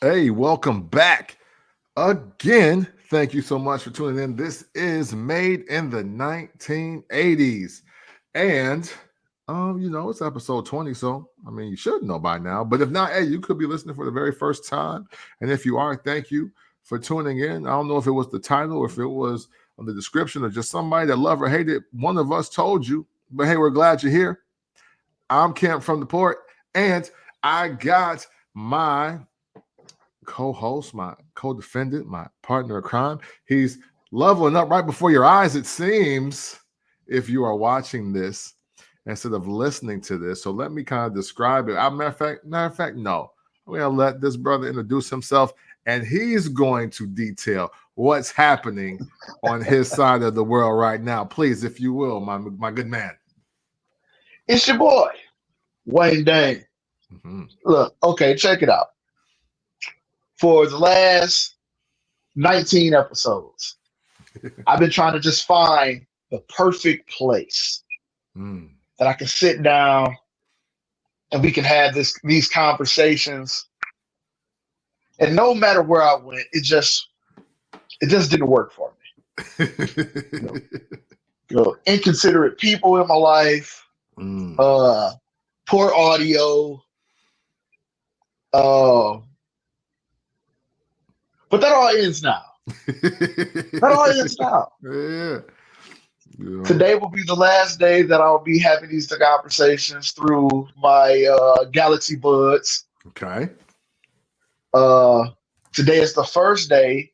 Hey, welcome back again. Thank you so much for tuning in. This is Made in the 1980s. And it's episode 20, so I mean you should know by now. But if not, hey, you could be listening for the very first time. And if you are, thank you for tuning in. I don't know if it was the title or if it was on the description or just somebody that loved or hated. One of us told you, but hey, we're glad you're here. I'm Kemp from the port, and I got my co-host, my co-defendant, my partner in crime. He's leveling up right before your eyes, it seems, if you are watching this instead of listening to this. So let me kind of describe it. Matter of fact, no. I'm gonna let this brother introduce himself, and he's going to detail what's happening on his side of the world right now. Please, if you will, my good man. It's your boy, Wayne Dane. Mm-hmm. Look, okay, check it out. For the last 19 episodes, I've been trying to just find the perfect place that I can sit down and we can have these conversations. And no matter where I went, it just didn't work for me. Inconsiderate people in my life, poor audio, but that all ends now. Yeah. Today will be the last day that I'll be having these conversations through my Galaxy Buds. Okay. Today is the first day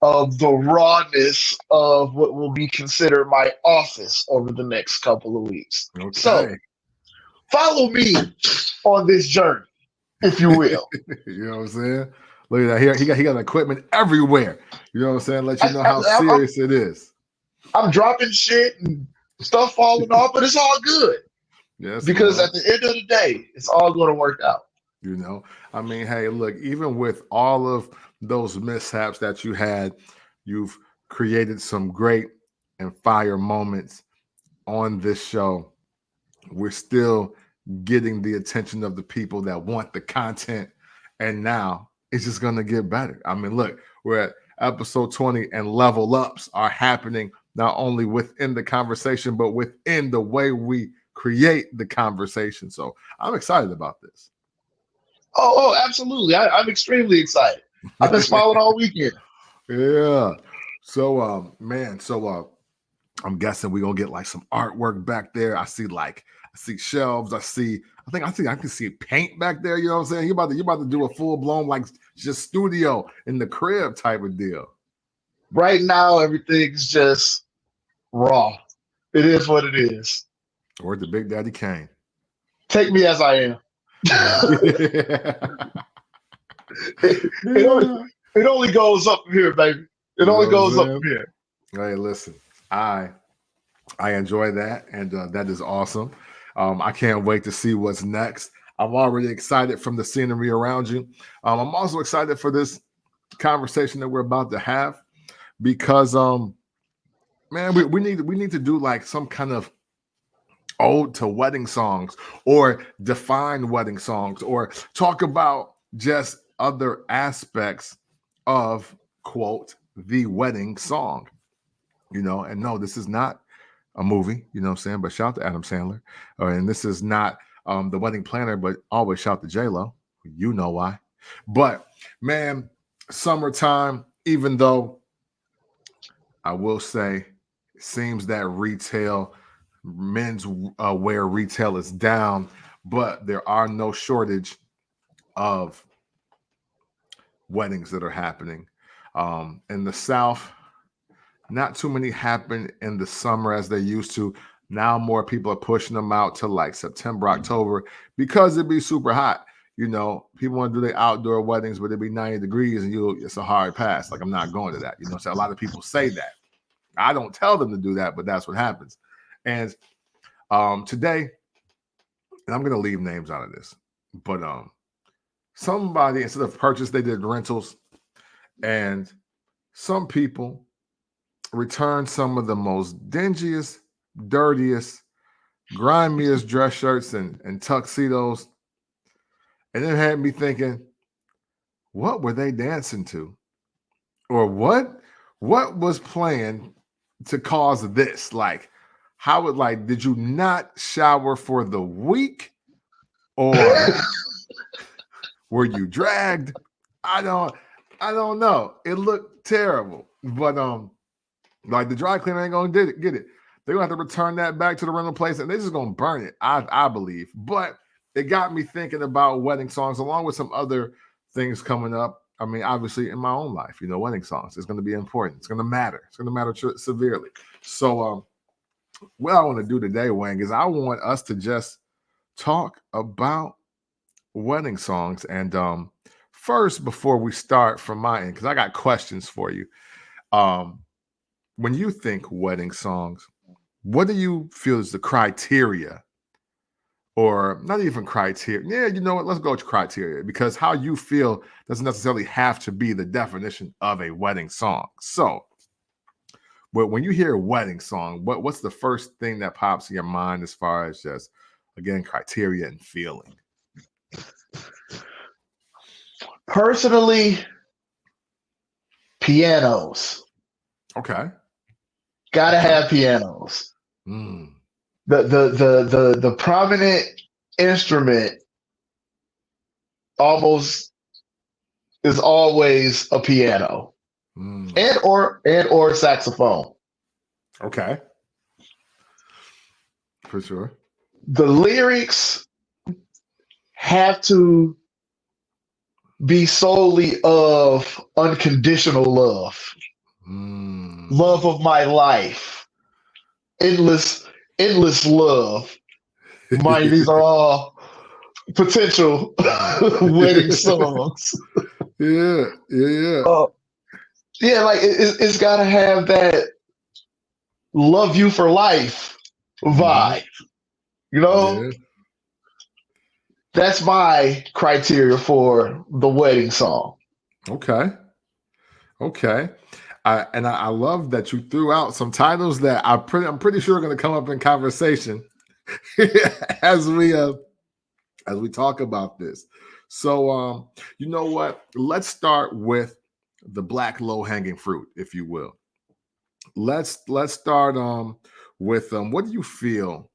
of the rawness of what will be considered my office over the next couple of weeks. Okay. So follow me on this journey, if you will. You know what I'm saying? Look at that. Here he got equipment everywhere. You know what I'm saying? Let you know how serious it is. I'm dropping shit and stuff falling off, but it's all good. Yes, because at the end of the day, it's all going to work out. You know, I mean, hey, look, even with all of those mishaps that you had, you've created some great and fire moments on this show. We're still getting the attention of the people that want the content. And now it's just going to get better. I mean, look, we're at episode 20 and level ups are happening not only within the conversation, but within the way we create the conversation. So I'm excited about this. Oh, absolutely. I'm extremely excited. I've been smiling all weekend. Yeah. So, I'm guessing we're gonna get like some artwork back there. I see shelves. I can see paint back there. You know what I'm saying? You about to do a full blown like just studio in the crib type of deal. Right now, everything's just raw. It is what it is. Or the Big Daddy Kane. Take me as I am. It only goes up from here, baby. It only goes up from here. Hey, listen, I enjoy that, and that is awesome. I can't wait to see what's next. I'm already excited from the scenery around you. I'm also excited for this conversation that we're about to have because, man, we need to do like some kind of ode to wedding songs or define wedding songs or talk about just other aspects of, quote, the wedding song. You know, and no, this is not a movie, you know what I'm saying? But shout out to Adam Sandler. And this is not The Wedding Planner, but always shout to J-Lo. You know why. But, man, summertime, even though I will say it seems that men's wear retail is down, but there are no shortage of weddings that are happening. In the South, not too many happen in the summer as they used to. Now more people are pushing them out to like September, October because it'd be super hot. You know, people want to do their outdoor weddings, but it'd be 90 degrees and it's a hard pass. Like, I'm not going to that. You know, so a lot of people say that. I don't tell them to do that, but that's what happens. And today, and I'm going to leave names out of this, but somebody, instead of purchase, they did rentals, and some people returned some of the most dingiest, dirtiest, grimiest dress shirts and tuxedos. And it had me thinking, what were they dancing to? Or what was playing to cause this? Like, how it like did you not shower for the week? Or were you dragged? I don't know. It looked terrible. But like the dry cleaner ain't gonna get it. They're gonna have to return that back to the rental place and they're just gonna burn it, I believe. But it got me thinking about wedding songs along with some other things coming up. I mean, obviously in my own life, wedding songs is going to be important. It's going to matter. It's going to matter severely. So what I want to do today, Wang, is I want us to just talk about wedding songs. And first, before we start from my end, because I got questions for you. When you think wedding songs, what do you feel is the criteria? Or not even criteria. Yeah, you know what? Let's go with criteria because how you feel doesn't necessarily have to be the definition of a wedding song. So, but when you hear a wedding song, what's the first thing that pops in your mind as far as just, again, criteria and feeling? Personally, pianos. Okay. Gotta have pianos. Mm. The prominent instrument almost is always a piano. And or saxophone. Okay. For sure. The lyrics have to be solely of unconditional love. Love of my life. Endless love. These are all potential wedding songs. Yeah. Yeah, like it's got to have that love you for life vibe. Yeah. That's my criteria for the wedding song. Okay. I love that you threw out some titles that I'm pretty sure are going to come up in conversation as we talk about this. So you know what? Let's start with the black low hanging fruit, if you will. Let's start with what do you feel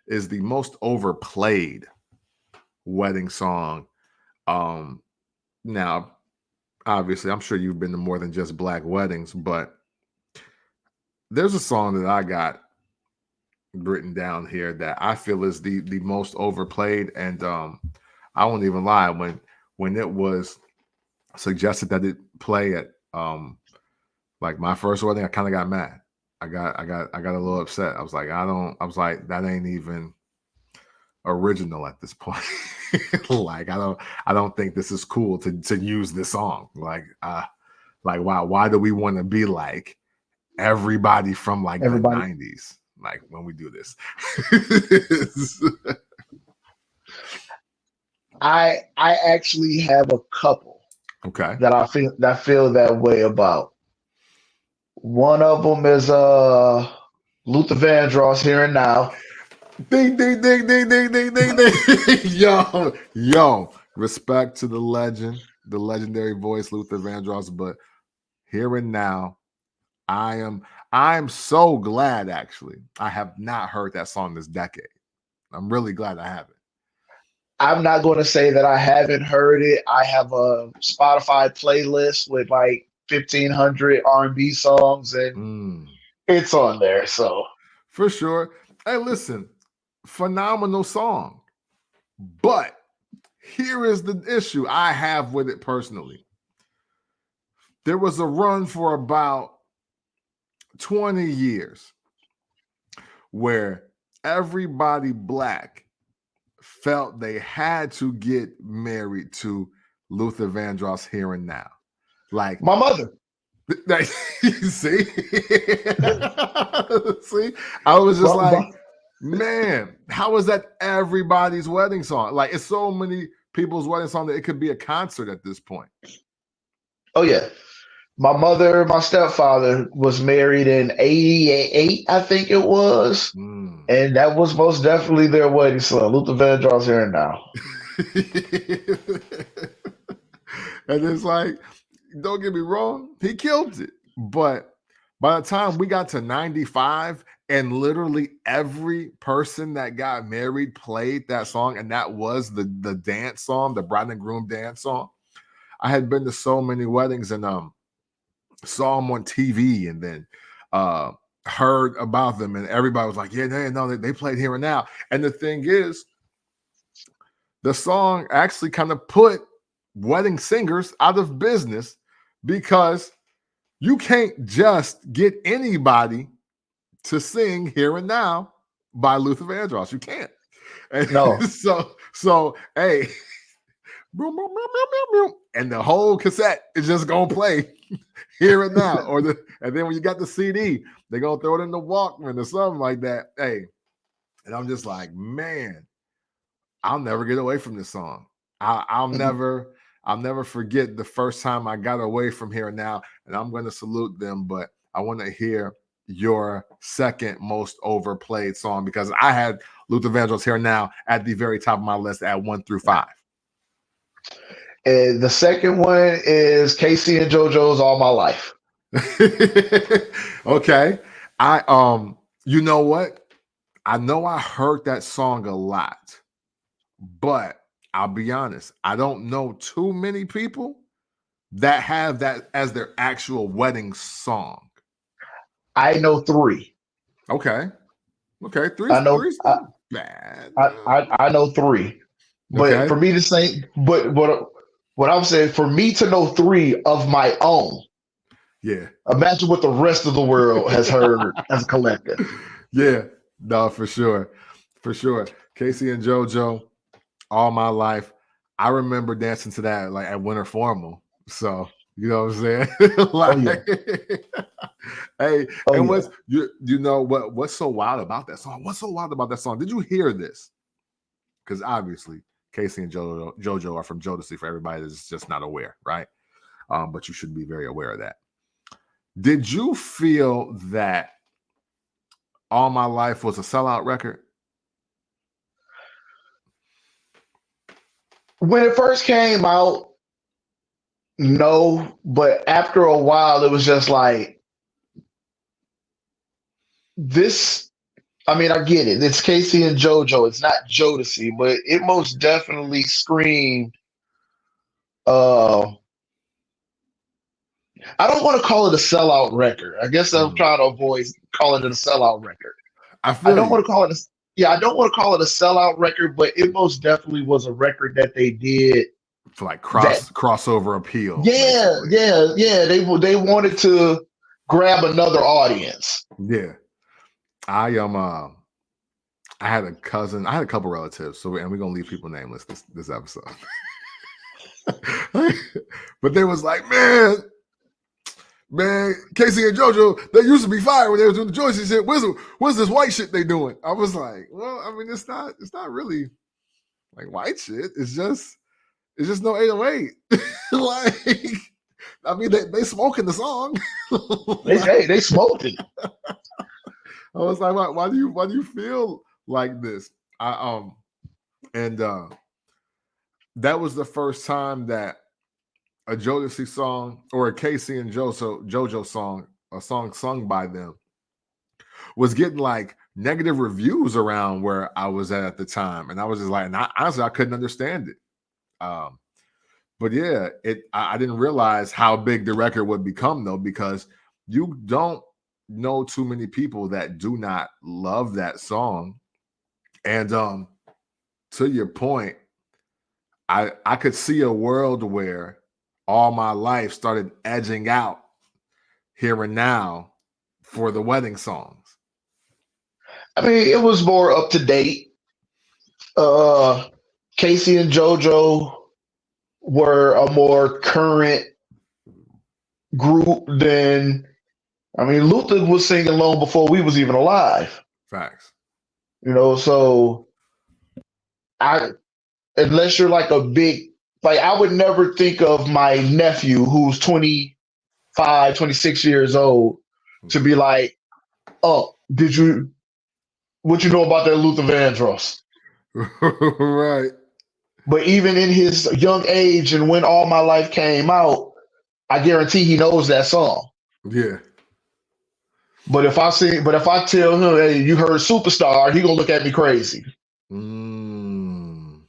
is the most overplayed wedding song? Now, obviously, I'm sure you've been to more than just black weddings, but there's a song that I got written down here that I feel is the most overplayed, and I won't even lie, when it was suggested that it play at like my first wedding, I kind of got mad. I got a little upset. I was like, that ain't even original at this point. Like I don't think this is cool to use this song. Like why do we want to be like everybody from like the 90s? Like when we do this. I actually have a couple. Okay. That I feel that way about. One of them is Luther Vandross, Here and Now. Ding ding ding ding ding ding ding ding. Yo, respect to the legend, the legendary voice Luther Vandross, but Here and Now, I'm so glad actually I have not heard that song this decade. I'm really glad I haven't. I'm not going to say that I haven't heard it. I have a Spotify playlist with like 1,500 R&B songs, and it's on there. So for sure. Hey, listen, phenomenal song, but here is the issue I have with it personally. There was a run for about 20 years where everybody black felt they had to get married to Luther Vandross Here and Now. Like my mother. See? See? I was just like, man, how is that everybody's wedding song? Like it's so many people's wedding song that it could be a concert at this point. Oh yeah. My mother, my stepfather was married in 88, I think it was. And that was most definitely their wedding song, Luther Vandross Here and Now. And it's like, don't get me wrong, he killed it. But by the time we got to 95, and literally every person that got married played that song, and that was the dance song, the bride and groom dance song. I had been to so many weddings and saw them on TV, and then heard about them, and everybody was like, yeah, no, they played Here and Now. And the thing is, the song actually kind of put wedding singers out of business, because you can't just get anybody to sing Here and Now by Luther Vandross. You can't. And No. so hey, and the whole cassette is just gonna play Here and Now, and then when you got the CD, they're gonna throw it in the Walkman or something like that. Hey, and I'm just like, man, I'll never get away from this song. I'll never forget the first time I got away from Here and Now, and I'm going to salute them. But I want to hear your second most overplayed song, because I had Luther Vandross Here and Now at the very top of my list at 1 through 5. And the second one is Casey and JoJo's All My Life. Okay. You know what? I know I heard that song a lot, but I'll be honest, I don't know too many people that have that as their actual wedding song. I know 3. Okay. Three's I know not bad. I know 3. But Okay. for me to say, but what I'm saying, for me to know 3 of my own, Yeah. imagine what the rest of the world has heard as a collective. Yeah. No, for sure. For sure. Casey and JoJo, All My Life. I remember dancing to that like at winter formal. So, you know what I'm saying? Like, hey, and what's you know what's so wild about that song? What's so wild about that song? Did you hear this? Because obviously Casey and JoJo are from Jodeci, for everybody that's just not aware, right? But you should be very aware of that. Did you feel that All My Life was a sellout record? When it first came out, no, but after a while, it was just like this. I mean, I get it. It's Casey and JoJo. It's not Jodeci, but it most definitely screamed. I don't want to call it a sellout record. I guess I'm trying to avoid calling it a sellout record. I don't want to call it I don't want to call it a sellout record, but it most definitely was a record that they did for like crossover appeal. Yeah, basically. yeah. They wanted to grab another audience. Yeah. I had a cousin, I had a couple relatives, so and we're gonna leave people nameless this episode. But they was like, man, Casey and JoJo, they used to be fire when they was doing the Joyce shit. What's this white shit they doing? I was like, well, I mean, it's not really like white shit. It's just no 808. Like, I mean, they smoking the song. They smoked it. I was like, why do you feel like this? That was the first time that a Jodeci song or a Casey and JoJo song, a song sung by them, was getting like negative reviews around where I was at the time, and I was just like, and honestly, I couldn't understand it. But yeah, I didn't realize how big the record would become though, because you don't know too many people that do not love that song. And to your point, I could see a world where All My Life started edging out Here and Now for the wedding songs. I mean, it was more up to date. Casey and JoJo were a more current group than, I mean, Luther was singing long before we was even alive. Facts. You know, so unless you're like a big, like I would never think of my nephew who's 25, 26 years old to be like, oh, what you know about that Luther Vandross? Right. But even in his young age and when All My Life came out, I guarantee he knows that song. Yeah. But if I tell him, hey, you heard Superstar, he gonna look at me crazy. Mm.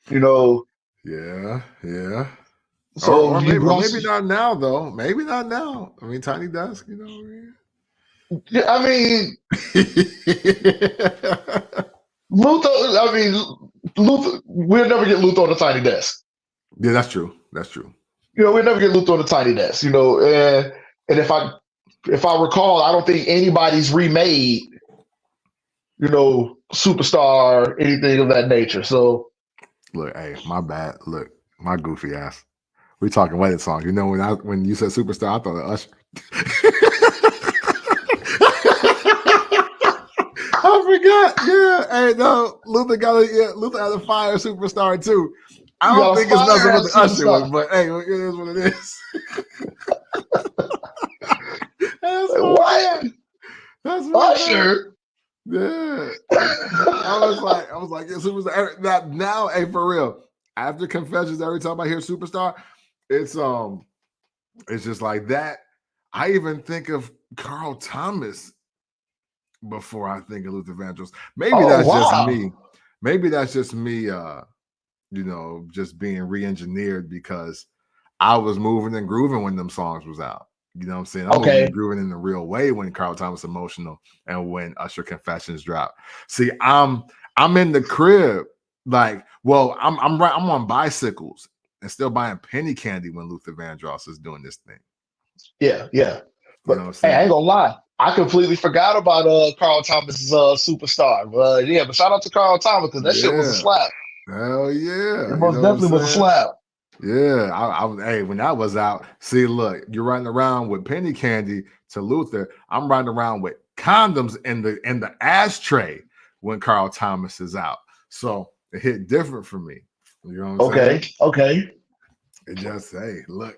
You know. Yeah. Yeah. So Or once, maybe not now though. Maybe not now. I mean, Tiny Desk, you know what I mean? yeah, I mean, Yeah, Luther. I mean, Luther. We'll never get Luther on the Tiny Desk. that's true. That's true. We'll never get Luther on the Tiny Desk. And if I recall, I don't think anybody's remade, Superstar, anything of that nature. So Look, hey, my bad. Look, my goofy ass. We talking wedding songs. You know when you said Superstar, I thought of Usher. I forgot. Yeah. Hey, no, Luther had a fire superstar too. I you don't got a think it's nothing fire with ass the Usher superstar. one, but hey, it is what it is. That's Like, my what? bad. That's my bad. Usher? Yeah. I was like, yeah, Superstar. Now, hey, for real. After Confessions, every time I hear Superstar, it's just like that. I even think of Carl Thomas before I think of Luther Vandross. Maybe Oh that's just wow. me. Maybe that's just me just being re-engineered because I was moving and grooving when them songs was out. You know what I'm saying? I'm moving and Okay. grooving in the real way when Carl Thomas Emotional and when Usher Confessions drop. See, I'm in the crib. Like, well, I'm on bicycles and still buying penny candy when Luther Vandross is doing this thing. Yeah, yeah. You But know what I'm hey, I saying? ain't gonna lie. I completely forgot about Carl Thomas's Superstar. Yeah, but shout out to Carl Thomas because that shit was a Yeah. slap. Hell It yeah. You most know what I'm definitely was a saying? slap. Yeah, hey, when that was out, see, look, you're riding around with penny candy to Luther. I'm riding around with condoms in the ashtray when Carl Thomas is out. So it hit different for me. You know what I'm saying? Okay, okay. It just, hey, look,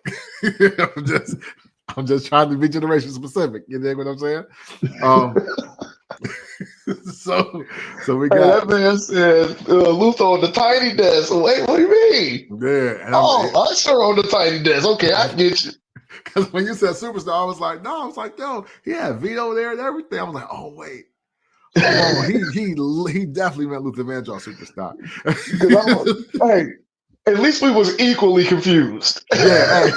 I'm just trying to be generation specific. You dig what I'm saying? Um, so we Hey, got that man said Luther on the tiny desk. Wait, what do you mean? yeah, and I'm Oh, Usher on the tiny desk. Okay, I get you. because when you said superstar, I was like, no, I was like, yo, he had Vito there and everything. I was like, oh wait, hold on, he definitely meant Luther Vandross superstar. Because hey, at least we was equally confused. Yeah, hey,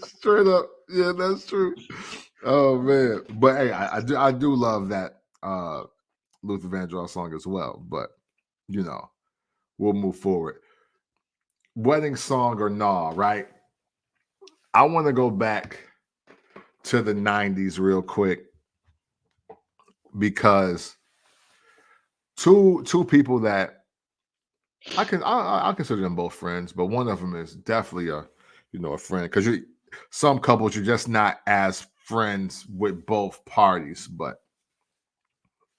straight up, yeah, that's true. Oh man, but hey, I do love that Luther Vandross song as well. But we'll move forward. Wedding song or nah, right? I want to go back to the 90s real quick because two people that I consider them both friends, but one of them is definitely a friend because some couples you're just not as friends with both parties. But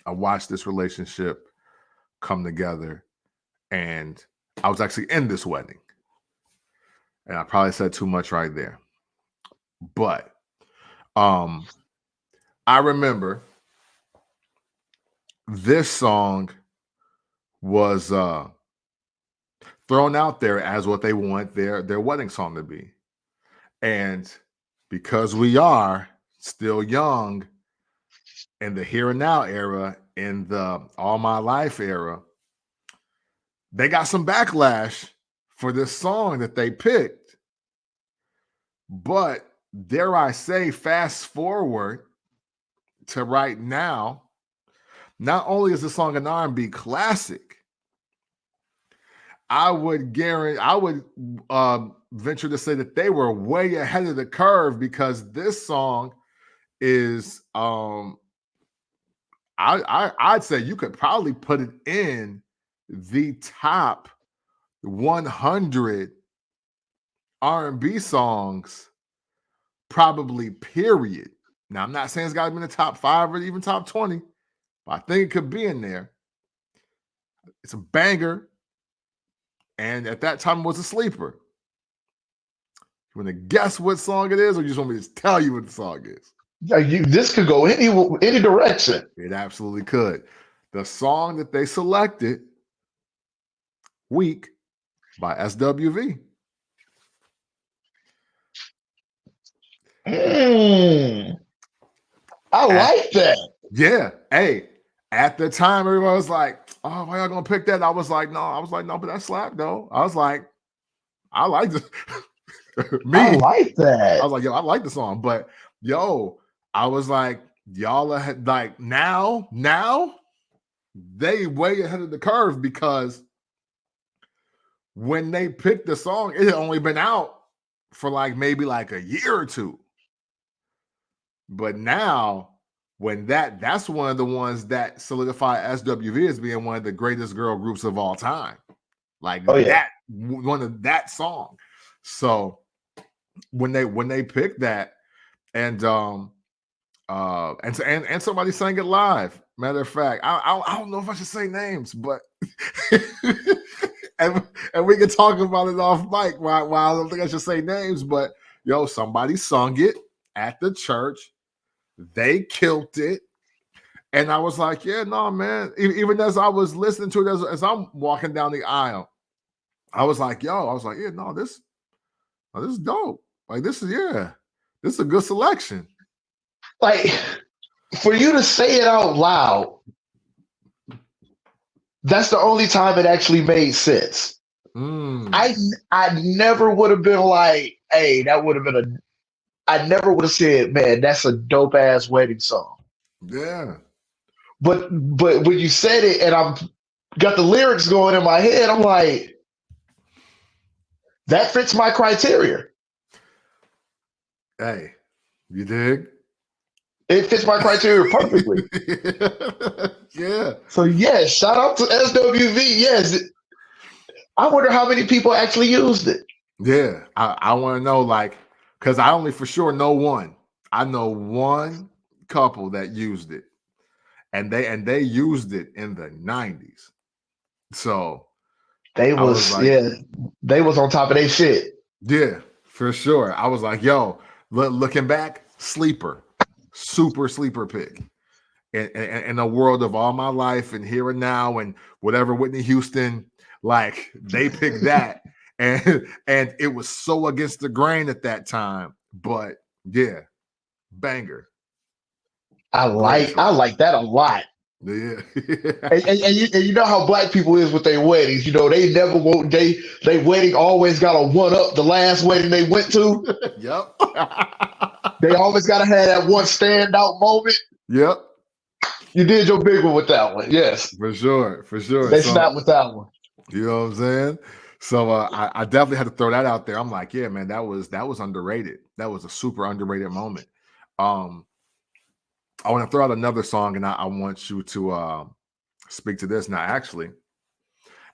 I watched this relationship come together, and I was actually in this wedding, and I probably said too much right there, but I remember this song was thrown out there as what they want their wedding song to be. And because we are still young in the here and now era, in the all my life era, they got some backlash for this song that they picked. But dare I say, fast forward to right now, not only is the song an R&B classic, I would venture to say that they were way ahead of the curve because this song is I'd say you could probably put it in the top 100 R&B songs, probably period. Now I'm not saying it's got to be in the top 5 or even top 20, but I think it could be in there. It's a banger, and at that time it was a sleeper. You want to guess what song it is, or you just want me to tell you what the song is? Yeah, this could go any direction. It absolutely could. The song that they selected Week by SWV. I like that. Yeah. Hey, at the time, everybody was like, oh, why y'all gonna pick that? I was like, no, but that slap though. I was like, I like this. I Me, like I that. was like, yo, I like the song, but yo, I was like, y'all are like now they way ahead of the curve because when they picked the song, it had only been out for like maybe like a year or two. But now, when that's one of the ones that solidify SWV as being one of the greatest girl groups of all time. Like Oh yeah. that one of that song. So when they picked that and and somebody sang it live. Matter of fact, I don't know if I should say names, but and we can talk about it off mic. Why I don't think I should say names, but yo, somebody sung it at the church. They killed it. And I was like, yeah, no, man. Even as I was listening to it, as I'm walking down the aisle, I was like, yeah, no, this is dope. Like, this is a good selection. Like, for you to say it out loud, that's the only time it actually made sense. I never would have been like, hey, that would have been I never would have said, man, that's a dope ass wedding song. Yeah. But when you said it and I'm got the lyrics going in my head, I'm like, that fits my criteria. Hey, you dig? It fits my criteria perfectly. Yeah. So yes, shout out to SWV. Yes. I wonder how many people actually used it. Yeah. I want to know, like, because I only for sure know one. I know one couple that used it. And they used it in the 90s. So They I was was like, they was on top of their shit. yeah, for sure. I was like, yo, looking back, sleeper, super sleeper pick. In a world of All My Life and Here and Now and whatever Whitney Houston, like they picked that. And it was so against the grain at that time. But yeah, banger. I Great like that a lot. Yeah. And you know how black people is with their weddings. You know, they never want they wedding always got to one up the last wedding they went to. Yep. They always got to have that one standout moment. Yep. You did your big one with that one. Yes. For sure. They So snapped with that one. you know what I'm saying? So I definitely had to throw that out there. I'm like, yeah, man, that was underrated. That was a super underrated moment. I want to throw out another song, and I want you to speak to this. Now, actually,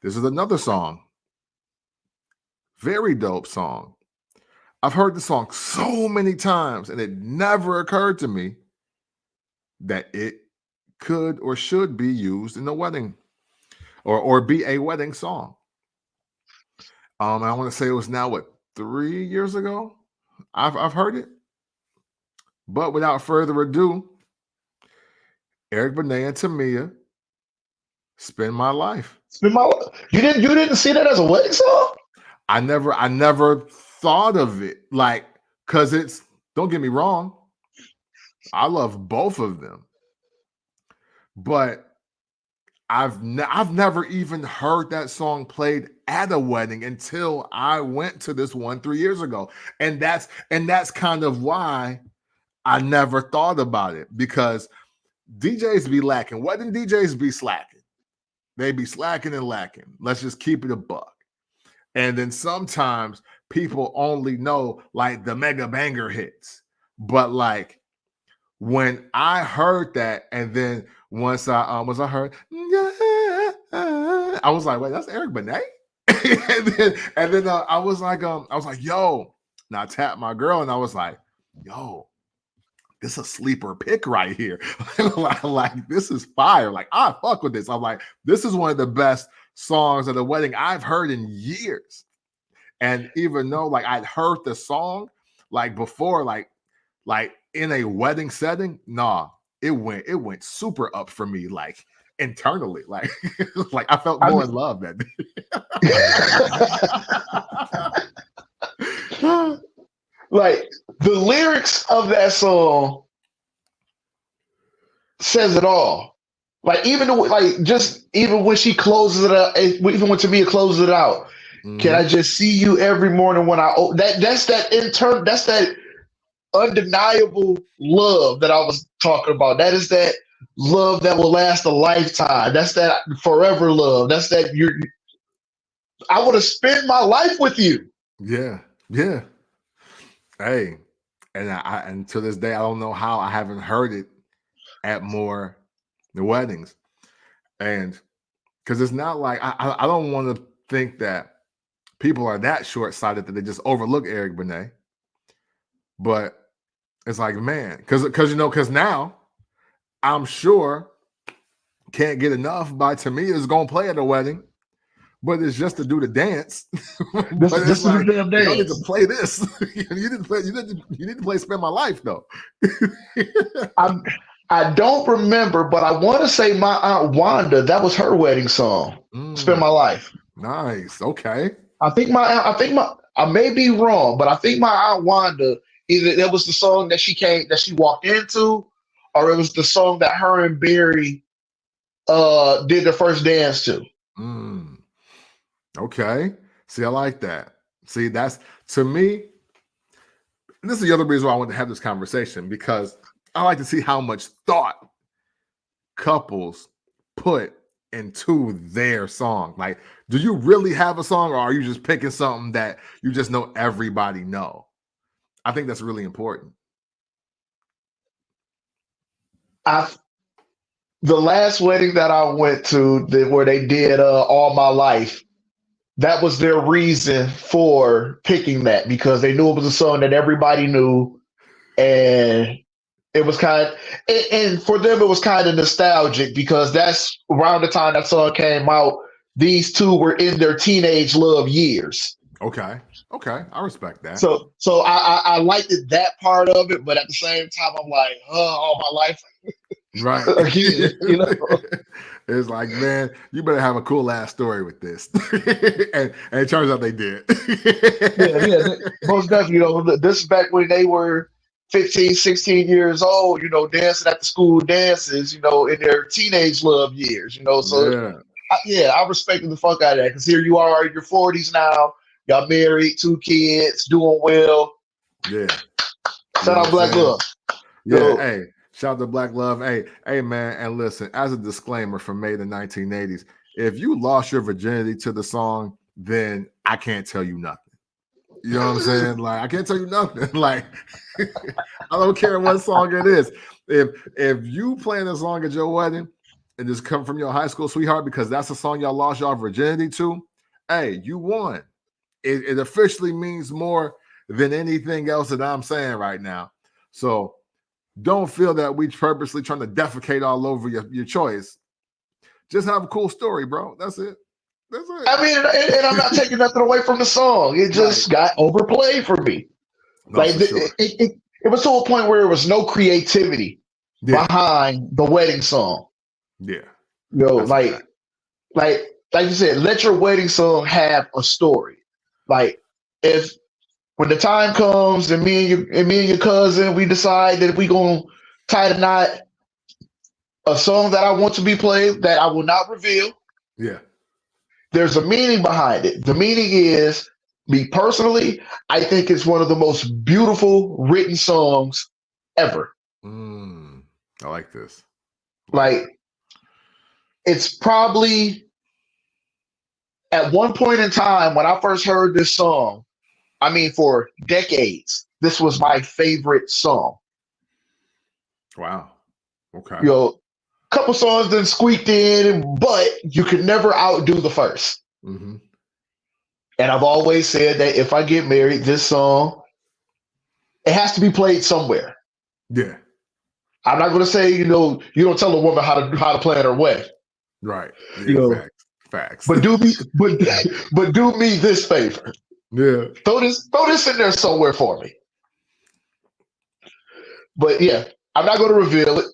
this is another song. Very dope song. I've heard the song so many times, and it never occurred to me that it could or should be used in a wedding or be a wedding song. I want to say it was now what 3 years ago. I've heard it, but without further ado, Eric Benet and Tamia, "Spend My Life." You didn't see that as a wedding song? I never thought of it like because it's. Don't get me wrong, I love both of them, but I've never even heard that song played at a wedding until I went to this one 3 years ago. And that's kind of why I never thought about it because DJs be lacking. Wedding DJs be slacking. They be slacking and lacking. Let's just keep it a buck. And then sometimes people only know like the mega banger hits. But like when I heard that, and then once I heard, I was like, wait, that's Eric Benet. and then I was like, yo. Now I tapped my girl, and I was like, yo, this is a sleeper pick right here. like this is fire. Like I fuck with this. I'm like, this is one of the best songs at the wedding I've heard in years. And even though like I'd heard the song like before, like in a wedding setting, nah, it went super up for me. Like internally. Like, like I felt I more mean, in love that day. like the lyrics of that song says it all. Like even when she closes it out, even when Tamia closes it out, can I Mhm. just see you every morning when that's that undeniable love that I was talking about. That is that love that will last a lifetime. That's that forever love. That's that I would have spent my life with you. Yeah, yeah. Hey, and to this day, I don't know how I haven't heard it at more weddings, and because it's not like I don't want to think that people are that short sighted that they just overlook Eric Benet, but it's like, man, because now I'm sure Can't Get Enough by Tamia is gonna play at a wedding, but it's just to do the dance. But it's This is the like damn y'all need to dance. play this. You need to play. You need to play Spend My Life though. I'm I don't remember, but I want to say my aunt Wanda, that was her wedding song. Spend my Mm, life. nice. Okay. I may be wrong, but I think my aunt Wanda, either that was the song that she walked into, or it was the song that her and Barry did the first dance to. Mm, okay. See, I like that. See, that's to me. This is the other reason why I want to have this conversation because I like to see how much thought couples put into their song. Like, do you really have a song, or are you just picking something that you just know everybody know? I think that's really important. I The last wedding that I went to where they did All My Life, that was their reason for picking that because they knew it was a song that everybody knew, and it was and for them it was kind of nostalgic because that's around the time that song came out. These two were in their teenage love years. Okay. Okay. I respect that. So I liked that part of it, but at the same time I'm like, all my life Right. again, It's like, man, you better have a cool ass story with this. And it turns out they did. most definitely. This is back when they were 15, 16 years old. Dancing at the school dances. In their teenage love years. So Yeah. I respected the fuck out of that because here you are in your 40s now. Y'all married, 2 kids, doing well. Yeah. You Shout know out what I'm Black saying? Love. Yeah. Yo, Hey, shout out to Black Love. Hey, man. And listen, as a disclaimer from May the 1980s, if you lost your virginity to the song, then I can't tell you nothing. You know what I'm saying? Like, I can't tell you nothing. Like, I don't care what song it is. If you playing a song at your wedding and just come from your high school sweetheart because that's the song y'all lost y'all virginity to, hey, you won. It officially means more than anything else that I'm saying right now. So don't feel that we purposely trying to defecate all over your choice. Just have a cool story, bro. That's it. That's I mean, and I'm not it. taking nothing away from the song. It Right. just got overplayed for me. No, Like for sure. it was to a point where there was no creativity Yeah. behind the wedding song. Yeah. You know, That's a like fact. like like you said, let your wedding song have a story. Like if when the time comes and me and your cousin we decide that we gonna tie the knot, a song that I want to be played that I will not reveal. Yeah. There's a meaning behind it. The meaning is me personally. I think it's one of the most beautiful written songs ever. Mm, I like this. I like this. Like it's probably at one point in time when I first heard this song. I mean, for decades, this was my favorite song. Wow. Okay. A couple songs then squeaked in, but you could never outdo the first. Mm-hmm. And I've always said that if I get married, this song it has to be played somewhere. Yeah. I'm not going to say, you don't tell a woman how to plan her wedding, Right. you Yeah. know, Facts. Facts. but do me, but do me this favor. Yeah. Throw this in there somewhere for me. But yeah, I'm not going to reveal it.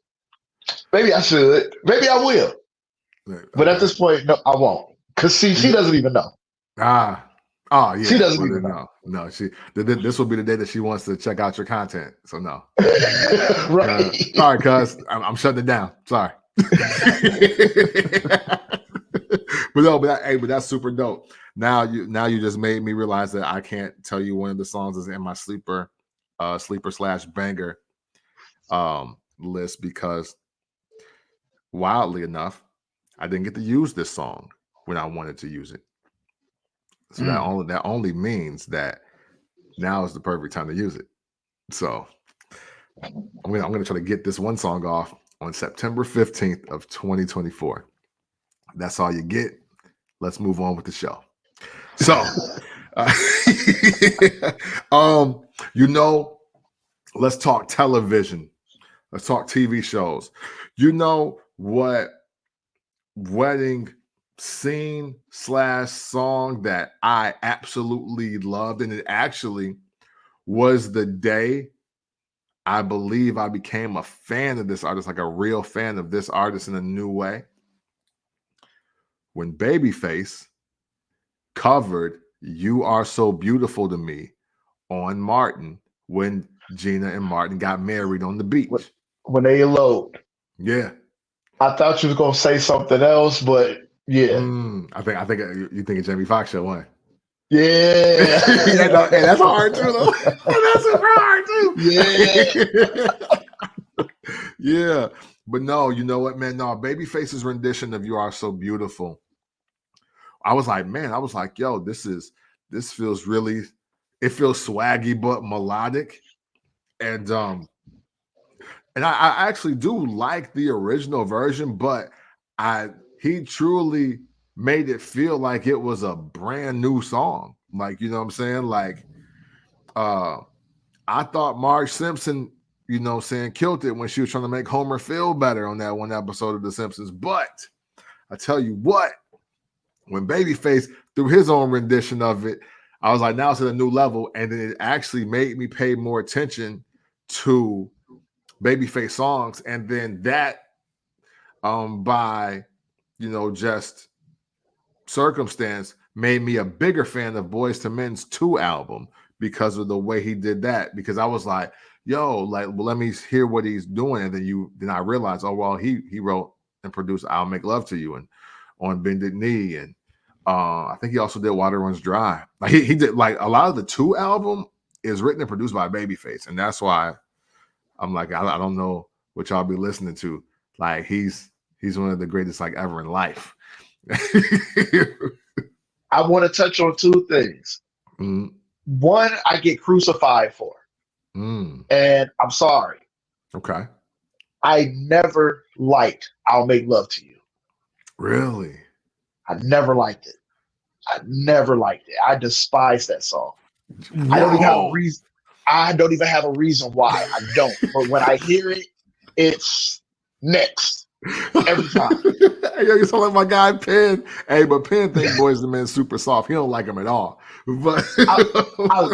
Maybe I should. Maybe I will. But at Okay. this point, no, I won't. Because she doesn't even know. Ah. Oh She yeah. doesn't Well even then know. no. No. This will be the day that she wants to check out your content. So no. Right. Sorry, cuz. I'm shutting it down. Sorry. But that's super dope. Now you just made me realize that I can't tell you one of the songs is in my sleeper slash banger list because wildly enough, I didn't get to use this song when I wanted to use it. So that only means that now is the perfect time to use it. So I'm gonna try to get this one song off on September 15th of 2024. That's all you get. Let's move on with the show. So uh, you know, let's talk television. Let's talk TV shows. You know what wedding scene slash song that I absolutely loved, and it actually was the day I believe I became a fan of this artist, like a real fan of this artist in a new way. When Babyface covered "You Are So Beautiful to Me" on Martin when Gina and Martin got married on the beach. When they eloped. Yeah. I thought you was gonna say something else, but yeah. I think you think it's Jamie Foxx show one. Yeah. And that's hard too, though. That's super hard Yeah. too. Yeah. But no, you know what, man? No, Babyface's rendition of "You Are So Beautiful." I was like, yo, this feels really, it feels swaggy but melodic. And I actually do like the original version, but he truly made it feel like it was a brand new song. Like, you know what I'm saying? Like, I thought Marge Simpson, you know, saying killed it when she was trying to make Homer feel better on that one episode of The Simpsons. But I tell you what, when Babyface threw his own rendition of it, I was like, now it's at a new level. And then it actually made me pay more attention to Babyface songs. And then that by, you know, just circumstance made me a bigger fan of Boys to Men's 2 album because of the way he did that. Because I was like, yo, like, well, let me hear what he's doing. And then I realized, oh, well, he wrote and produced "I'll Make Love to You" and "On Bended Knee," and I think he also did "Water Runs Dry." Like he did, like, a lot of the 2 album is written and produced by Babyface, and that's why I'm like, I don't know what y'all be listening to. Like he's one of the greatest like ever in life. I want to touch on two things. Mm, One, I get crucified for, mm, and I'm sorry. okay. I never liked "I'll Make Love to You." Really? I never liked it. I never liked it. I despise that song. I don't even have a Whoa. reason. I don't even have a reason why. I don't. But when I hear it, it's next every time. Hey, yo, you sound like my guy Penn. Hey, but Penn think Boys and Men super soft. He don't like them at all. But I, I,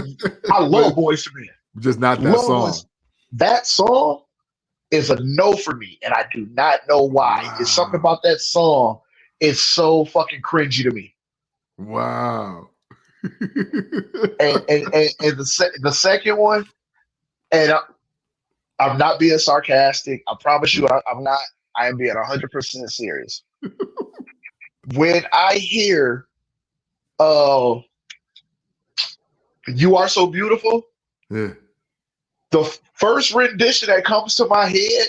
I but love Boys to Men. just not that Love song. Boys. That song is a no for me, and I do not know why. It's something Wow. about that song. It's so fucking cringy to me. Wow. And the second one, and I'm not being sarcastic. I promise you, I'm not. I am being 100% serious. When I hear, uh, "You Are So Beautiful," Yeah. the first rendition that comes to my head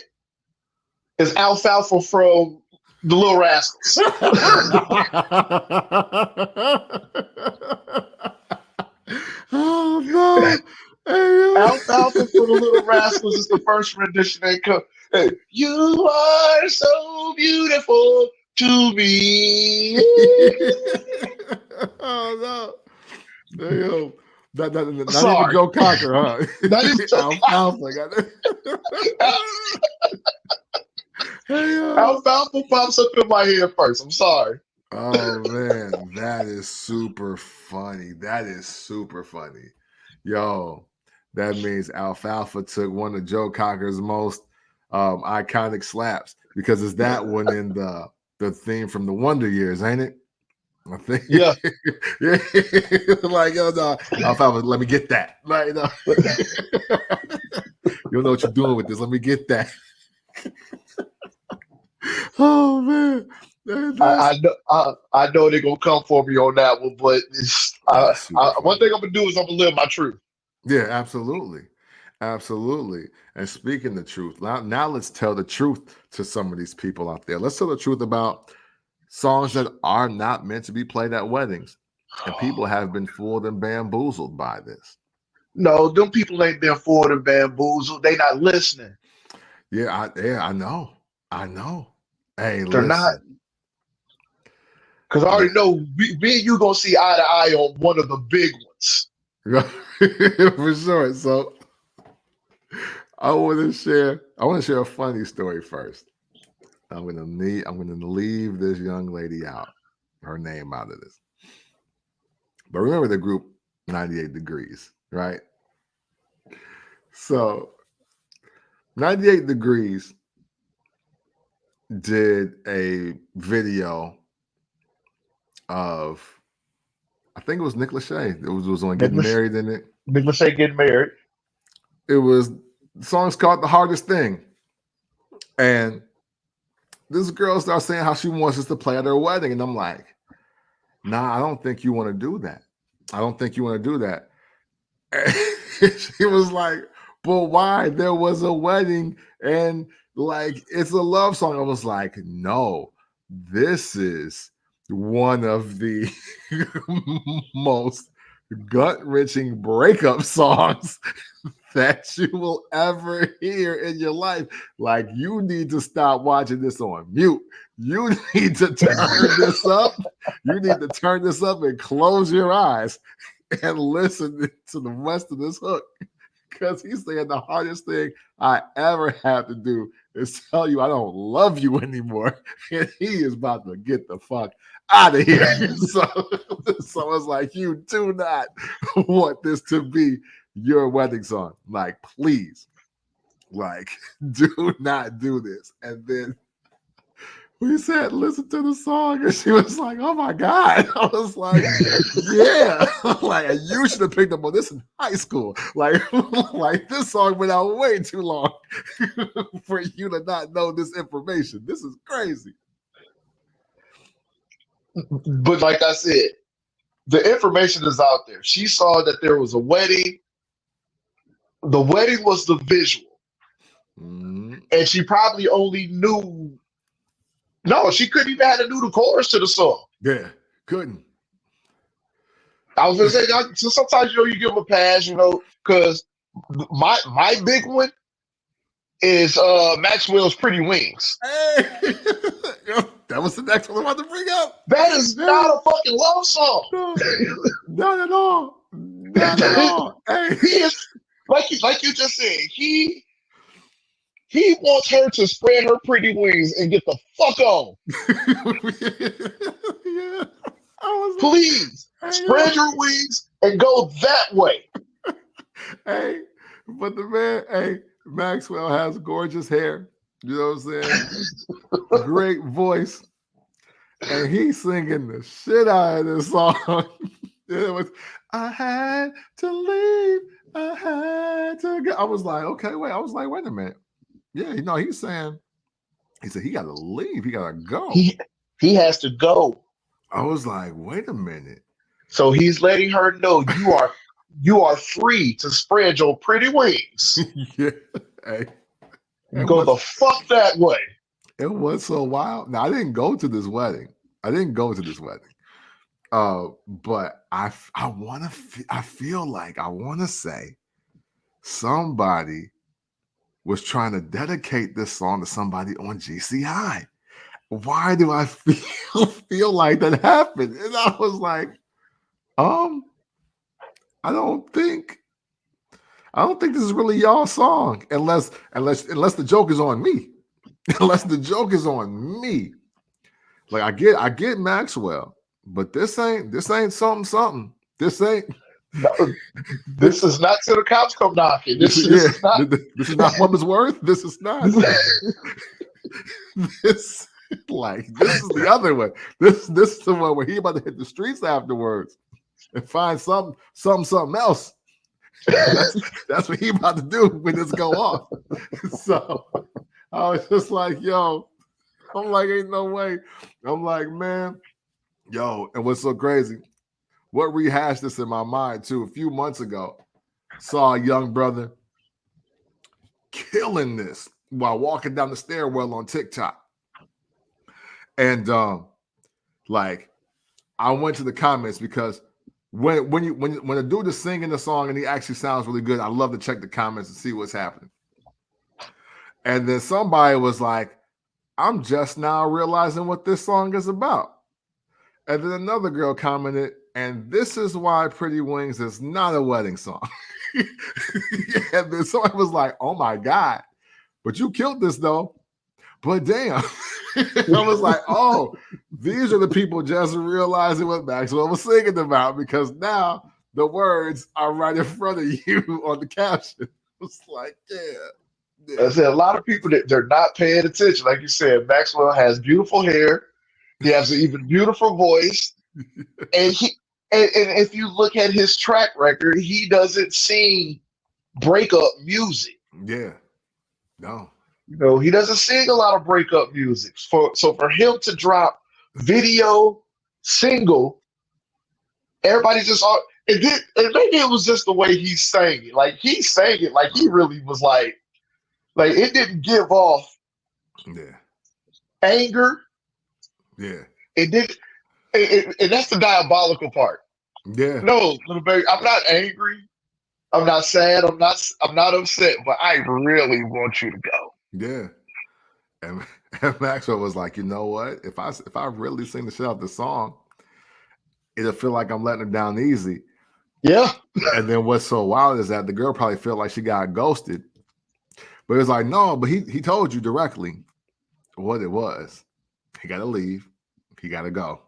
is Alfalfa from the Little Rascals. Oh no. Hey, Alfalfa for the Little Rascals is the first rendition that comes. Hey, "You are so beautiful to me." Oh no. Hey, yo. Not even Sorry, Joe Cocker, huh? that is so. Alfalfa got it. Hey, yo. Alfalfa pops up in my head first. I'm sorry. Oh man, that is super funny. That is super funny. Yo, that means Alfalfa took one of Joe Cocker's most iconic slaps because it's that one in the the theme from the Wonder Years, ain't it? I think. Yeah. Yeah. Like, yo, no, let me get that. Like, no. You don't know what you're doing with this. Let me get that. Oh man. I know they're gonna come for me on that one, but one thing I'm gonna do is I'm gonna live my truth. Yeah, absolutely. Absolutely. And speaking the truth, now let's tell the truth to some of these people out there. Let's tell the truth about songs that are not meant to be played at weddings. And people have been fooled and bamboozled by this. No, them people ain't been fooled and bamboozled. They not listening. Yeah, I know. I know. Hey, They're not. listen. Because I already know me and you gonna see eye to eye on one of the big ones. For sure. So I want to share a funny story first. I'm gonna leave this young lady out, her name out of this. But remember the group 98 Degrees, right? So 98 Degrees did a video of, I think it was Nick Lachey. It was on Getting Married in it. Nick Lachey Getting Married. It was, the song's called The Hardest Thing. And this girl starts saying how she wants us to play at her wedding. And I'm like, nah, I don't think you want to do that. I don't think you want to do that. And she was like, but why? There was a wedding and like, it's a love song. I was like, no, this is one of the most gut-wrenching breakup songs that you will ever hear in your life. Like, you need to stop watching this on mute. You need to turn this up. You need to turn this up and close your eyes and listen to the rest of this hook. Because he's saying the hardest thing I ever had to do is tell you I don't love you anymore. And he is about to get the fuck out of here. So it's like, you do not want this to be your wedding song. Like, please, like, do not do this. And then we said, listen to the song, and she was like, oh my God. I was like, yeah. Like, you should have picked up on this in high school. Like this song went out way too long for you to not know this information. This is crazy. But like I said, the information is out there. She saw that there was a wedding. The wedding was the visual. And she probably only knew. No, she couldn't even have knew the chorus to the song. Yeah, couldn't. I was gonna say, so sometimes you give them a pass, because my big one is Maxwell's Pretty Wings. Hey, that was the next one I wanted to bring up. That is not a fucking love song. No, not at all. Not at all. Hey. He is like you just said. He wants her to spread her pretty wings and get the fuck on. Yeah. Please spread your wings and go that way. Hey, but the man, Maxwell has gorgeous hair. You know what I'm saying? Great voice. And he's singing the shit out of this song. It was, I had to leave. I had to go. I was like, okay, wait. I was like, wait a minute. Yeah, he's saying, he said he got to leave. He got to go. He has to go. I was like, wait a minute. So he's letting her know you are free to spread your pretty wings. Yeah. Hey. Go the fuck that way. It was so wild. Now, I didn't go to this wedding. But I feel like I want to say somebody was trying to dedicate this song to somebody on GCI. Why do I feel like that happened? And I was like, I don't think this is really y'all's song, unless the joke is on me. Unless the joke is on me. Like, I get Maxwell, but this ain't something. This ain't. No, this is not till the cops come knocking. This is not Woman's worth. This is not. This Like this is the other one. This is the one where he about to hit the streets afterwards and find something else. That's what he about to do when this go off. So I was just like, yo, I'm like, ain't no way. I'm like, man, yo, and what's so crazy? What rehashed this in my mind too? A few months ago, saw a young brother killing this while walking down the stairwell on TikTok. And like I went to the comments because when a dude is singing the song and he actually sounds really good, I love to check the comments and see what's happening. And then somebody was like, I'm just now realizing what this song is about. And then another girl commented, and this is why Pretty Wings is not a wedding song. And then somebody was like, oh my God, but you killed this though. But damn. I was like, oh, these are the people just realizing what Maxwell was singing about because now the words are right in front of you on the caption. It's like, yeah. I said a lot of people that they're not paying attention. Like you said, Maxwell has beautiful hair. He has an even beautiful voice. And if you look at his track record, he doesn't sing breakup music. Yeah. No. You know, he doesn't sing a lot of breakup music. So for him to drop video single, everybody just and maybe it was just the way he sang it. Like he sang it like he really was like it didn't give off anger. Yeah. It did and that's the diabolical part. Yeah. No, little baby, I'm not angry. I'm not sad. I'm not upset, but I really want you to go. Yeah. And Maxwell was like, you know what? If I really sing the shit out the song, it'll feel like I'm letting her down easy. Yeah. And then what's so wild is that the girl probably felt like she got ghosted. But it's like, no, but he told you directly what it was. He gotta leave. He gotta go.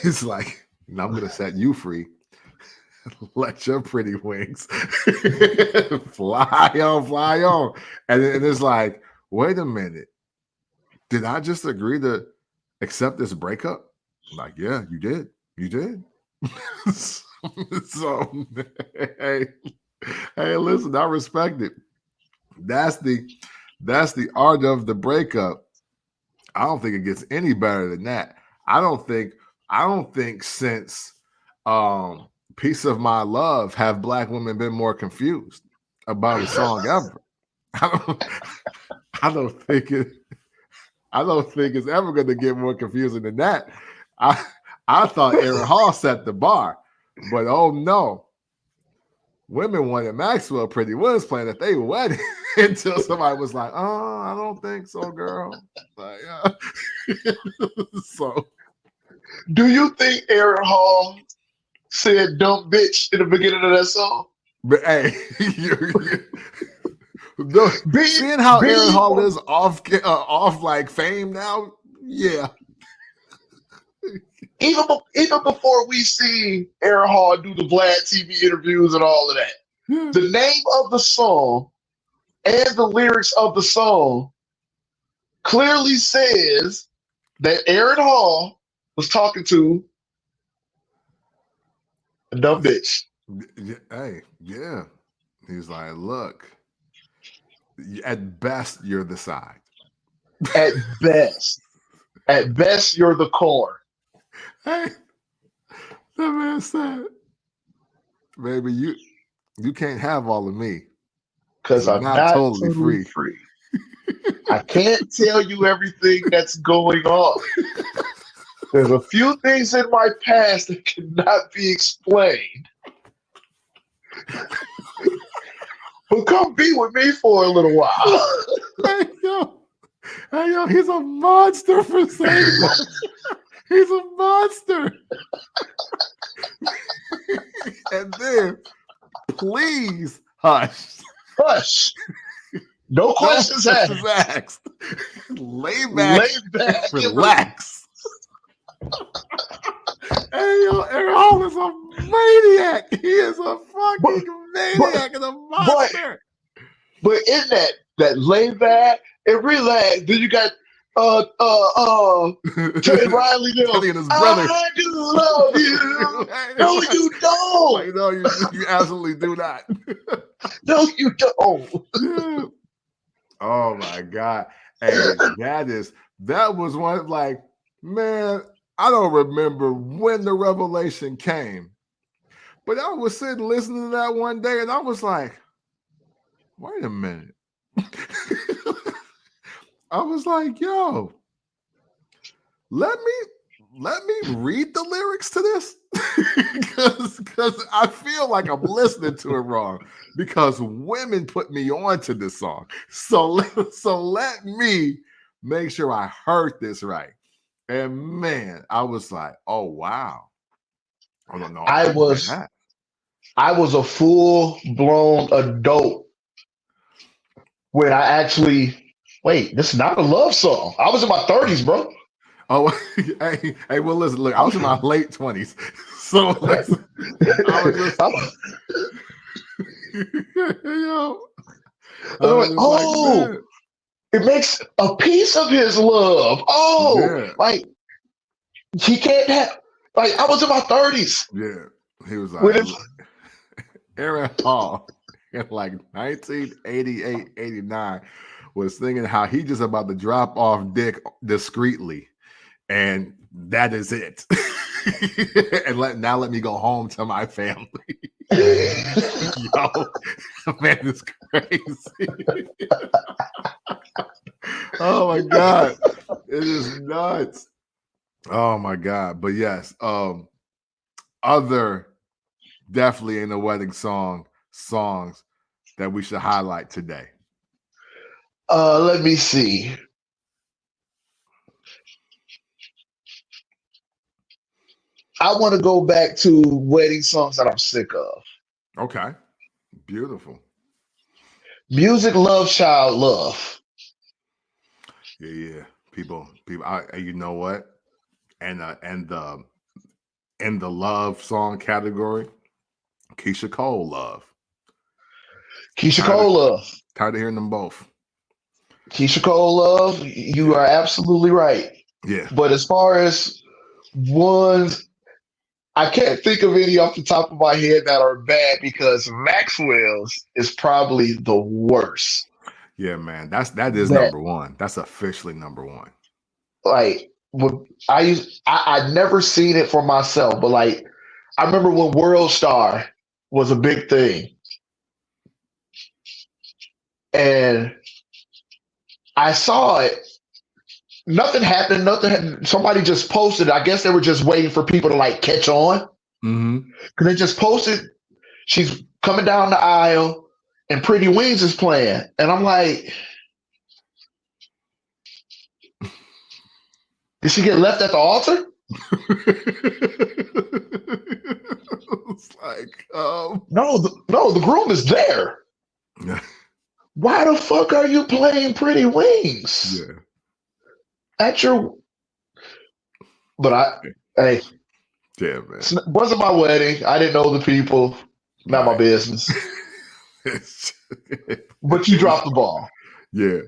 It's like, I'm gonna set you free. Let your pretty wings fly on. And it's like, wait a minute. Did I just agree to accept this breakup? I'm like, yeah, you did. You did. So hey, listen, I respect it. That's the art of the breakup. I don't think it gets any better than that. I don't think since Piece of My Love have Black women been more confused about a song ever. I don't think it's ever going to get more confusing than that. I thought Aaron Hall set the bar, but oh no. Women wanted Maxwell Pretty Wings playing at their wedding until somebody was like, oh, I don't think so, girl. Like, So do you think Aaron Hall said dumb bitch in the beginning of that song? But hey, seeing how Aaron Hall is off like fame now, yeah. Even before we see Aaron Hall do the Vlad TV interviews and all of that, the name of the song and the lyrics of the song clearly says that Aaron Hall was talking to a dumb bitch. Hey, yeah. He's like, look, at best, you're the side. At best, you're the corn. Hey, that man said, baby, you can't have all of me. Because I'm not totally free. I can't tell you everything that's going on. There's a few things in my past that cannot be explained. But come be with me for a little while. Hey, yo, he's a monster for saying that. He's a monster. And then, please hush. Hush. No questions asked. Lay back. Relax. Hey, yo, Aaron Hall is a maniac. He is a fucking maniac and a monster. But in that lay back and relax, then you got Teddy Riley, Teddy and his brother. I do love you. No, you don't. Like, no, you absolutely do not. No, you don't. Yeah. Oh my God. Hey, that was one, like, man, I don't remember when the revelation came, but I was sitting listening to that one day and I was like, wait a minute. I was like, yo, let me read the lyrics to this because I feel like I'm listening to it wrong because women put me on to this song. So let me make sure I heard this right. And man, I was like, oh wow. I don't know. I was a full-blown adult when I actually wait. This is not a love song. I was in my 30s, bro. Oh, hey, well, listen, look, I was in my late 20s. So listen, I was just yo, I was like, just like, oh, man. it makes a piece of his love. Oh, Yeah. like he can't have. Like I was in my 30s. Yeah. He was like, When it, Aaron Hall in like 1988, 89 was thinking how he just about to drop off dick discreetly. And that is it. And let me go home to my family. Yo, man, it's crazy. Oh my God. It is nuts. Oh my God. But yes, other definitely in the wedding songs that we should highlight today. let me see. I want to go back to wedding songs that I'm sick of. Okay. Beautiful. Music, love, child, love. Yeah. People, you know what? And the in the love song category, Keisha Cole love. Keisha Tired of, Cole love. tired of hearing them both. Keisha Cole love. You Yeah. are absolutely right. Yeah. But as far as ones, I can't think of any off the top of my head that are bad because Maxwell's is probably the worst. Yeah, man. That is That number one. That's officially number one. like when I'd never seen it for myself, but like I remember when World Star was a big thing, and I saw it. Nothing happened. Somebody just posted. I guess they were just waiting for people to like catch on Mm-hmm. because they just posted. She's coming down the aisle, and Pretty Wings is playing, and I'm like, did she get left at the altar? It's like, No, no, the groom is there. Why the fuck are you playing Pretty Wings yeah. at your? But hey, Yeah, man. it wasn't my wedding. I didn't know the people. Not my Right. business. But you dropped the ball. Yeah,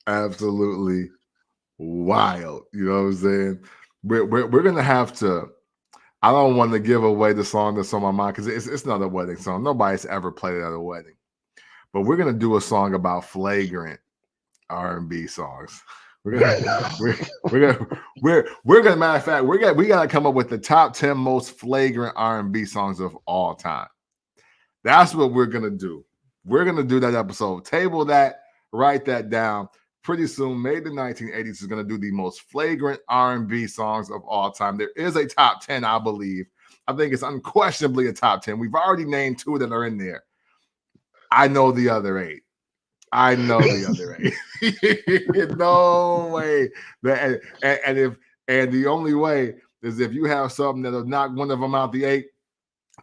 absolutely wild. You know what I'm saying? We're gonna have to. I don't want to give away the song that's on my mind because it's not a wedding song. Nobody's ever played it at a wedding. But we're gonna do a song about flagrant R&B songs. We're gonna matter of fact, we gotta come up with the top 10 most flagrant R&B songs of all time. That's what we're gonna do. We're gonna do that episode. Table that, write that down. Pretty soon, Made in the 1980s is gonna do the most flagrant R&B songs of all time. There is a top 10, I believe. I think it's unquestionably a top 10. We've already named 2 that are in there. I know the other 8. I know the other 8. No way. And the only way is if you have something that'll knock one of them out the 8.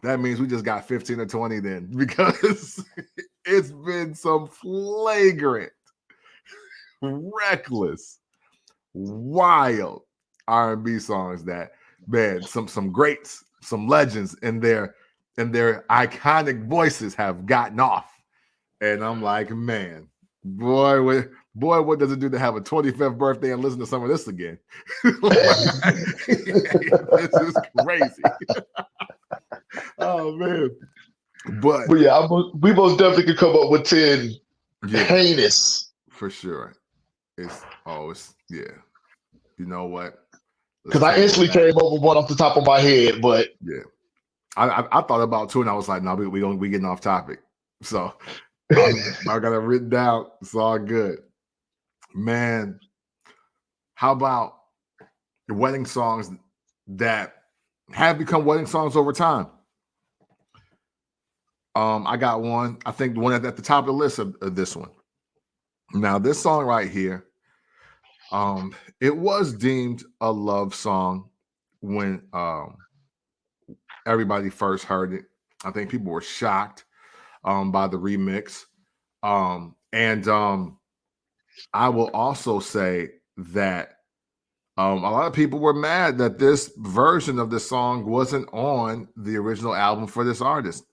That means we just got 15 or 20 then, because it's been some flagrant, reckless, wild R&B songs that, man, some greats, some legends in their iconic voices have gotten off. And I'm like, man, boy, Boy, what does it do to have a 25th birthday and listen to some of this again? This is crazy. Oh man. But yeah, we most definitely could come up with 10 heinous. For sure. It's yeah. You know what? Because I instantly came over one off the top of my head, but yeah. I thought about 2 and I was like, no, we getting off topic. So I got it written down. It's all good. Man, how about the wedding songs that have become wedding songs over time? I got one. I think the one at the top of the list of this one. Now, this song right here, it was deemed a love song when everybody first heard it. I think people were shocked by the remix. And I will also say that a lot of people were mad that this version of the song wasn't on the original album for this artist.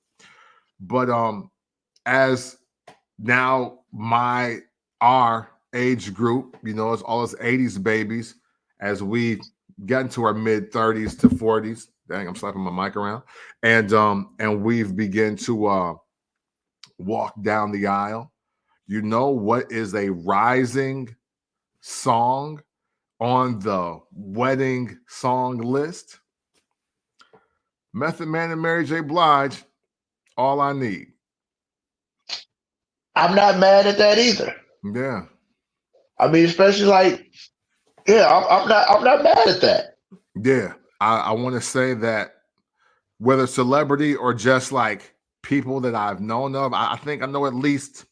But as now our age group, you know, it's all us 80s babies, as we get into our mid 30s to 40s. Dang, I'm slapping my mic around. And we've begun to walk down the aisle. You know what is a rising song on the wedding song list? Method Man and Mary J. Blige, All I Need. I'm not mad at that either. Yeah. I mean, especially like, yeah, I'm not mad at that. Yeah. I want to say that whether celebrity or just like people that I've known of, I think I know at least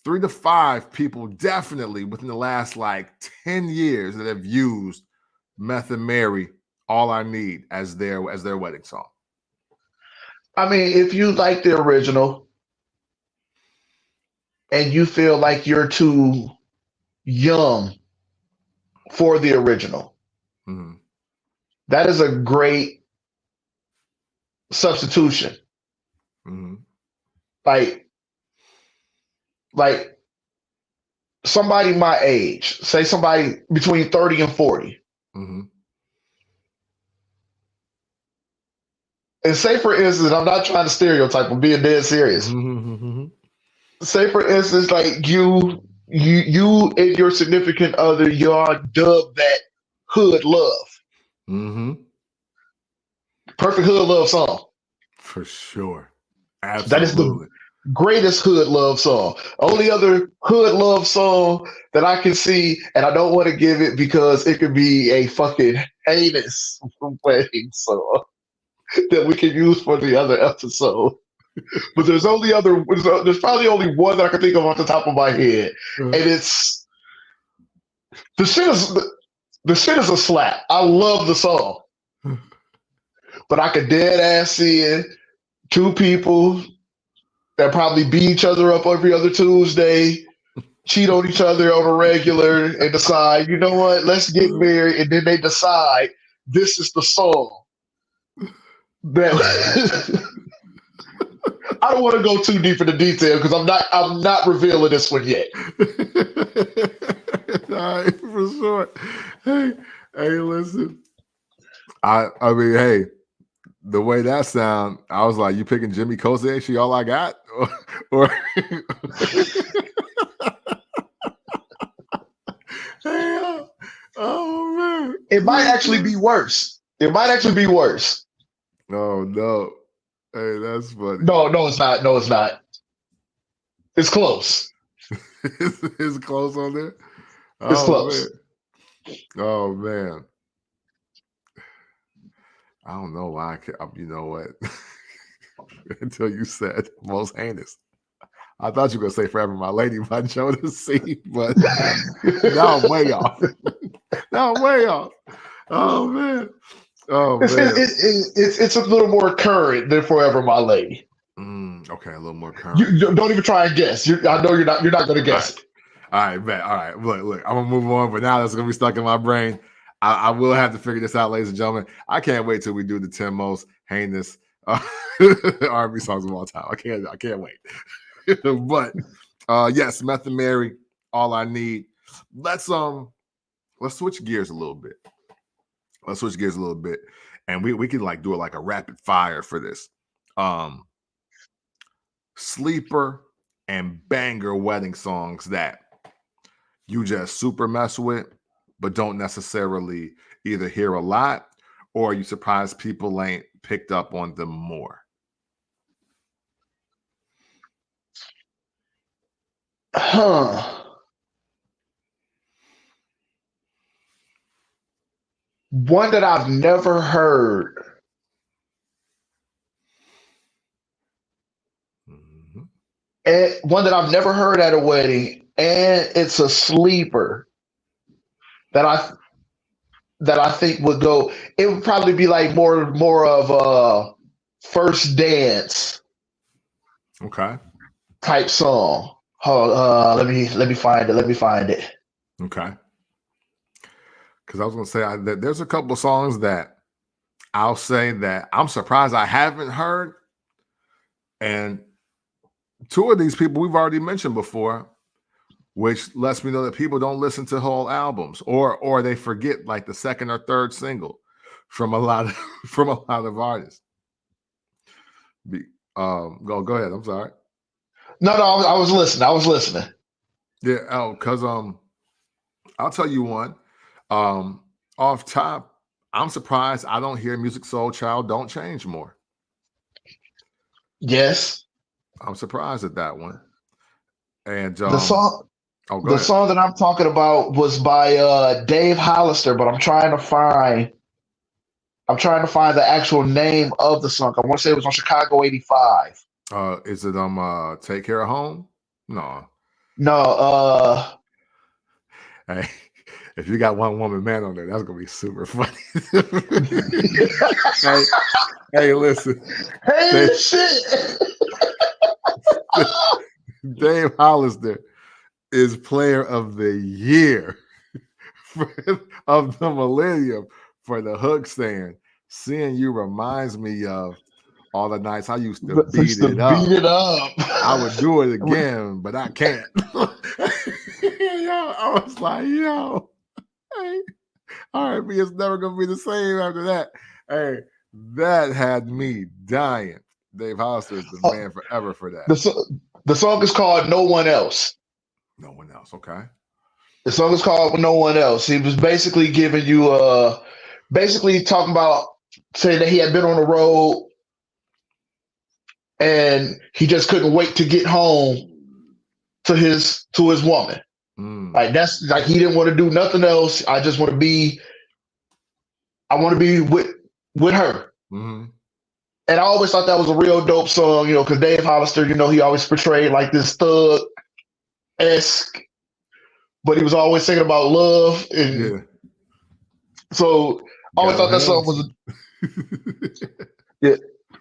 3 to 5 people definitely within the last like 10 years that have used Method Mary, All I Need as their wedding song. I mean, if you like the original and you feel like you're too young for the original, that is a great substitution. Like somebody my age, say somebody between 30 and 40. And say, for instance, I'm not trying to stereotype, I'm being dead serious. Say, for instance, like you and your significant other, y'all dub that hood love. Perfect hood love song. For sure. Absolutely. That is the greatest hood love song. Only other hood love song that I can see, and I don't want to give it because it could be a fucking heinous wedding song that we can use for the other episode. But there's probably only one that I can think of off the top of my head, and it's the shit is a slap. I love the song, but I could dead ass see 2 people that probably beat each other up every other Tuesday, cheat on each other on a regular, and decide, you know what, let's get married, and then they decide this is the song that. I don't want to go too deep into detail because I'm not revealing this one yet. All right, for sure. Hey, listen. I mean, hey, the way that sound, I was like, you picking Jimmy Kose? She all I got, or oh man, it might actually be worse. Oh no. Hey, that's funny. No, it's not. No, it's not. It's close. It's close on there? It's close. Man. Oh, man. I don't know why you know what? Until you said most heinous. I thought you were going to say Forever My Lady by Jodeci, but now I'm way off. Oh, man. Oh, man. It's a little more current than Forever My Lady. Okay, a little more current. You don't even try and guess. I know you're not going to guess it. All right, man. All right. Look, I'm going to move on, but now that's going to be stuck in my brain. I will have to figure this out, ladies and gentlemen. I can't wait till we do the 10 most heinous R&B songs of all time. I can't wait. But yes, Method Mary, All I Need. Let's switch gears a little bit. And we could like do it like a rapid fire for this. Sleeper and banger wedding songs that you just super mess with, but don't necessarily either hear a lot or you surprised people ain't picked up on them more. One that I've never heard. Mm-hmm. And one that I've never heard at a wedding, and it's a sleeper that I think would go. It would probably be like more of a first dance Okay. type song. Let me find it. Let me find it. Okay. Because I was going to say there's a couple of songs that I'll say that I'm surprised I haven't heard. And two of these people we've already mentioned before, which lets me know that people don't listen to whole albums or they forget like the second or third single from a lot of artists. Go ahead. I'm sorry. No, I was listening. Yeah. Because I'll tell you one. Off top, I'm surprised I don't hear Music Soul Child Don't Change more. Yes. I'm surprised at that one. And The song go the ahead. song that I'm talking about was by Dave Hollister, but I'm trying to find the actual name of the song. I want to say it was on Chicago 85. Is it Take Care of Home? No. No, Hey, if you got One Woman Man on there, that's gonna be super funny. hey, listen. Hey, shit. Dave Hollister is Player of the Year of the millennium for the hook stand. Seeing You reminds me of all the nights I used to beat it up. I would do it again, but I can't. I was like, hey, R&B is never gonna be the same after that. Hey, that had me dying. Dave Hollister is the man forever for that. The song is called No One Else. No One Else, okay. The song is called No One Else. He was basically giving you basically talking about saying that he had been on the road and he just couldn't wait to get home to his woman. Like that's like he didn't want to do nothing else. I want to be with her. Mm-hmm. And I always thought that was a real dope song, because Dave Hollister, he always portrayed like this thug-esque, but he was always singing about love. And so I always thought that song was yeah,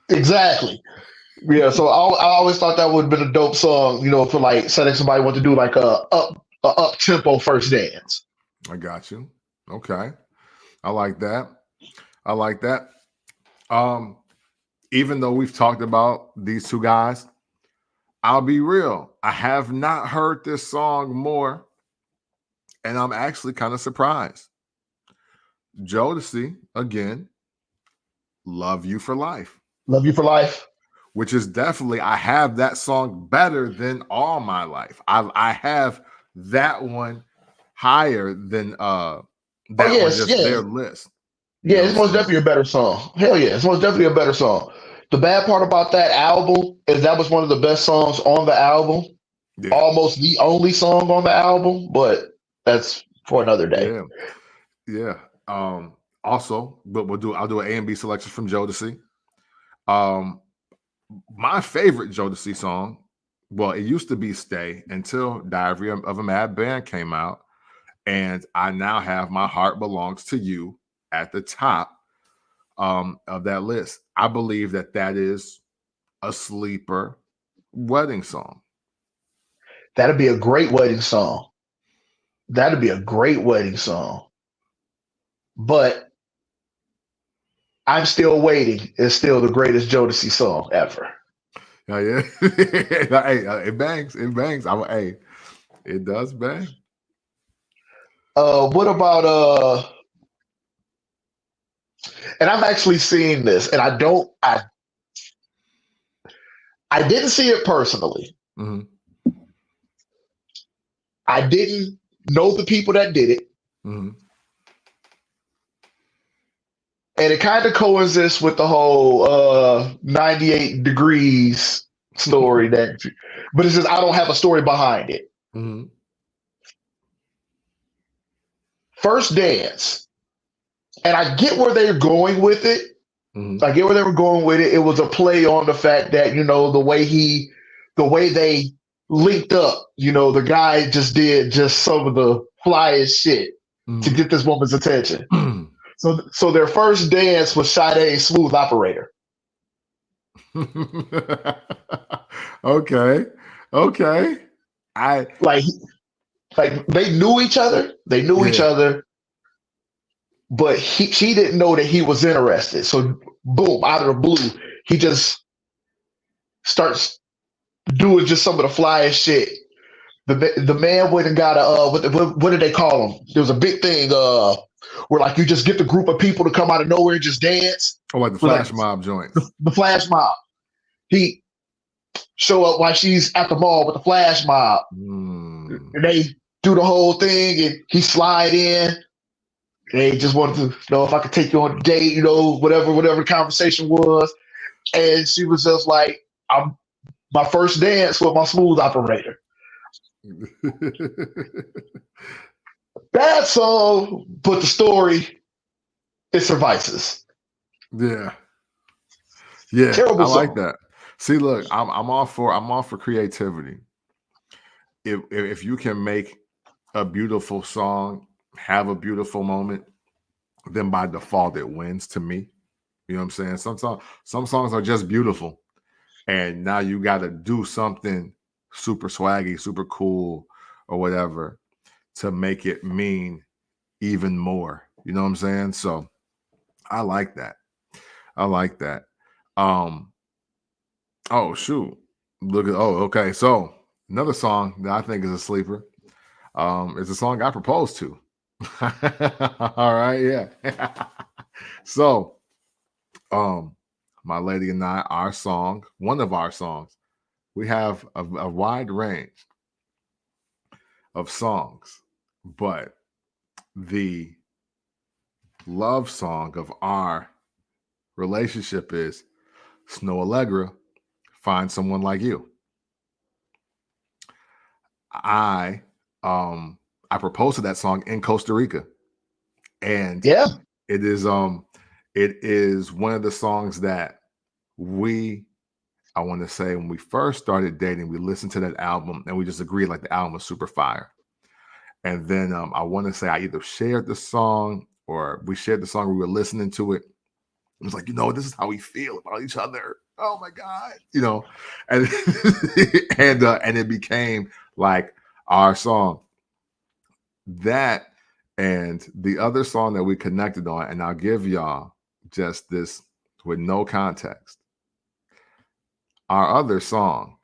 exactly. Yeah, so I always thought that would have been a dope song, for like setting somebody want to do like a up tempo first dance. I got you. Okay. I like that. Even though we've talked about these two guys, I'll be real. I have not heard this song more, and I'm actually kind of surprised. Jodeci, again, Love You for Life. Love You for Life. Which is definitely, I have that song better than All My Life. I have that one higher than that on just their list. Yeah, it's most definitely a better song. Hell yeah, it's most definitely a better song. The bad part about that album is that was one of the best songs on the album. Yeah. Almost the only song on the album, but that's for another day. Yeah. Also, but I'll do an A and B selection from Jodeci. My favorite Jodeci song, well, it used to be Stay until Diary of a Mad Band came out. And I now have My Heart Belongs to You at the top of that list. I believe that is a sleeper wedding song. That'd be a great wedding song. But I'm Still Waiting is still the greatest Jodeci song ever. Yeah. Hey, it bangs. It does bang. What about and I've actually seen this, and I didn't see it personally. Mm-hmm. I didn't know the people that did it. Mm-hmm. And it kind of coincides with the whole 98 degrees story but it says I don't have a story behind it. Mm-hmm. First dance. And I get where they're going with it. Mm-hmm. I get where they were going with it. It was a play on the fact that, the way they linked up, the guy just did just some of the flyest shit to get this woman's attention. So their first dance was Sade's Smooth Operator. Okay. Okay. I Like they knew each other. They knew each yeah. other, but she didn't know that he was interested. So boom, out of the blue, he just starts doing just some of the flyest shit. The man went and got a what did they call him? There was a big thing where like you just get the group of people to come out of nowhere and just dance. Oh, like the With, flash mob joints. the flash mob. He show up while she's at the mall with the flash mob, and they do the whole thing, and he slide in. They just wanted to know if I could take you on a date, whatever the conversation was. And she was just like, I'm my first dance with my Smooth Operator. Bad song, but the story, it suffices. Yeah. Yeah. Terrible I like song. that. See, look, I'm all for creativity. If you can make a beautiful song, have a beautiful moment, then by default it wins to me. You know what I'm saying? Some songs are just beautiful. And now you got to do something super swaggy, super cool, or whatever to make it mean even more. You know what I'm saying? So I like that. I like that. Oh shoot. Okay. So another song that I think is a sleeper. Is a song I proposed to. All right, yeah. So my lady and I, one of our songs, we have a wide range of songs, but the love song of our relationship is Snow Allegra, Find Someone Like You. I proposed to that song in Costa Rica. And Yeah. it is one of the songs that I want to say when we first started dating, we listened to that album and we just agreed like the album was super fire. And then I want to say I either shared the song or we shared the song, we were listening to it. It was like, this is how we feel about each other. Oh my God. And and it became like our song. That and the other song that we connected on, and I'll give y'all just this with no context. Our other song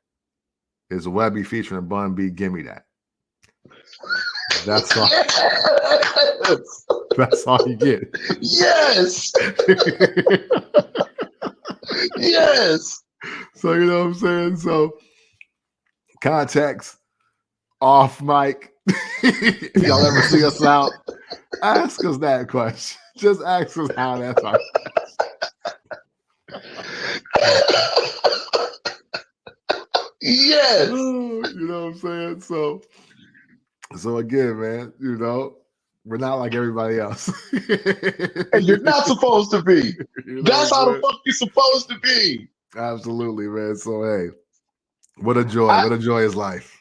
is Webby featuring Bun B, Gimme That. That's all. Yes. That's all you get. Yes. Yes. So you know what I'm saying? So context off mic. If y'all ever see us out, ask us that question. Just ask us how that's our Yes. you know what I'm saying? So again, man, we're not like everybody else. And you're not supposed to be. That's how the saying? fuck you're supposed to be. Absolutely, man. So hey, what a joy. What a joy is life.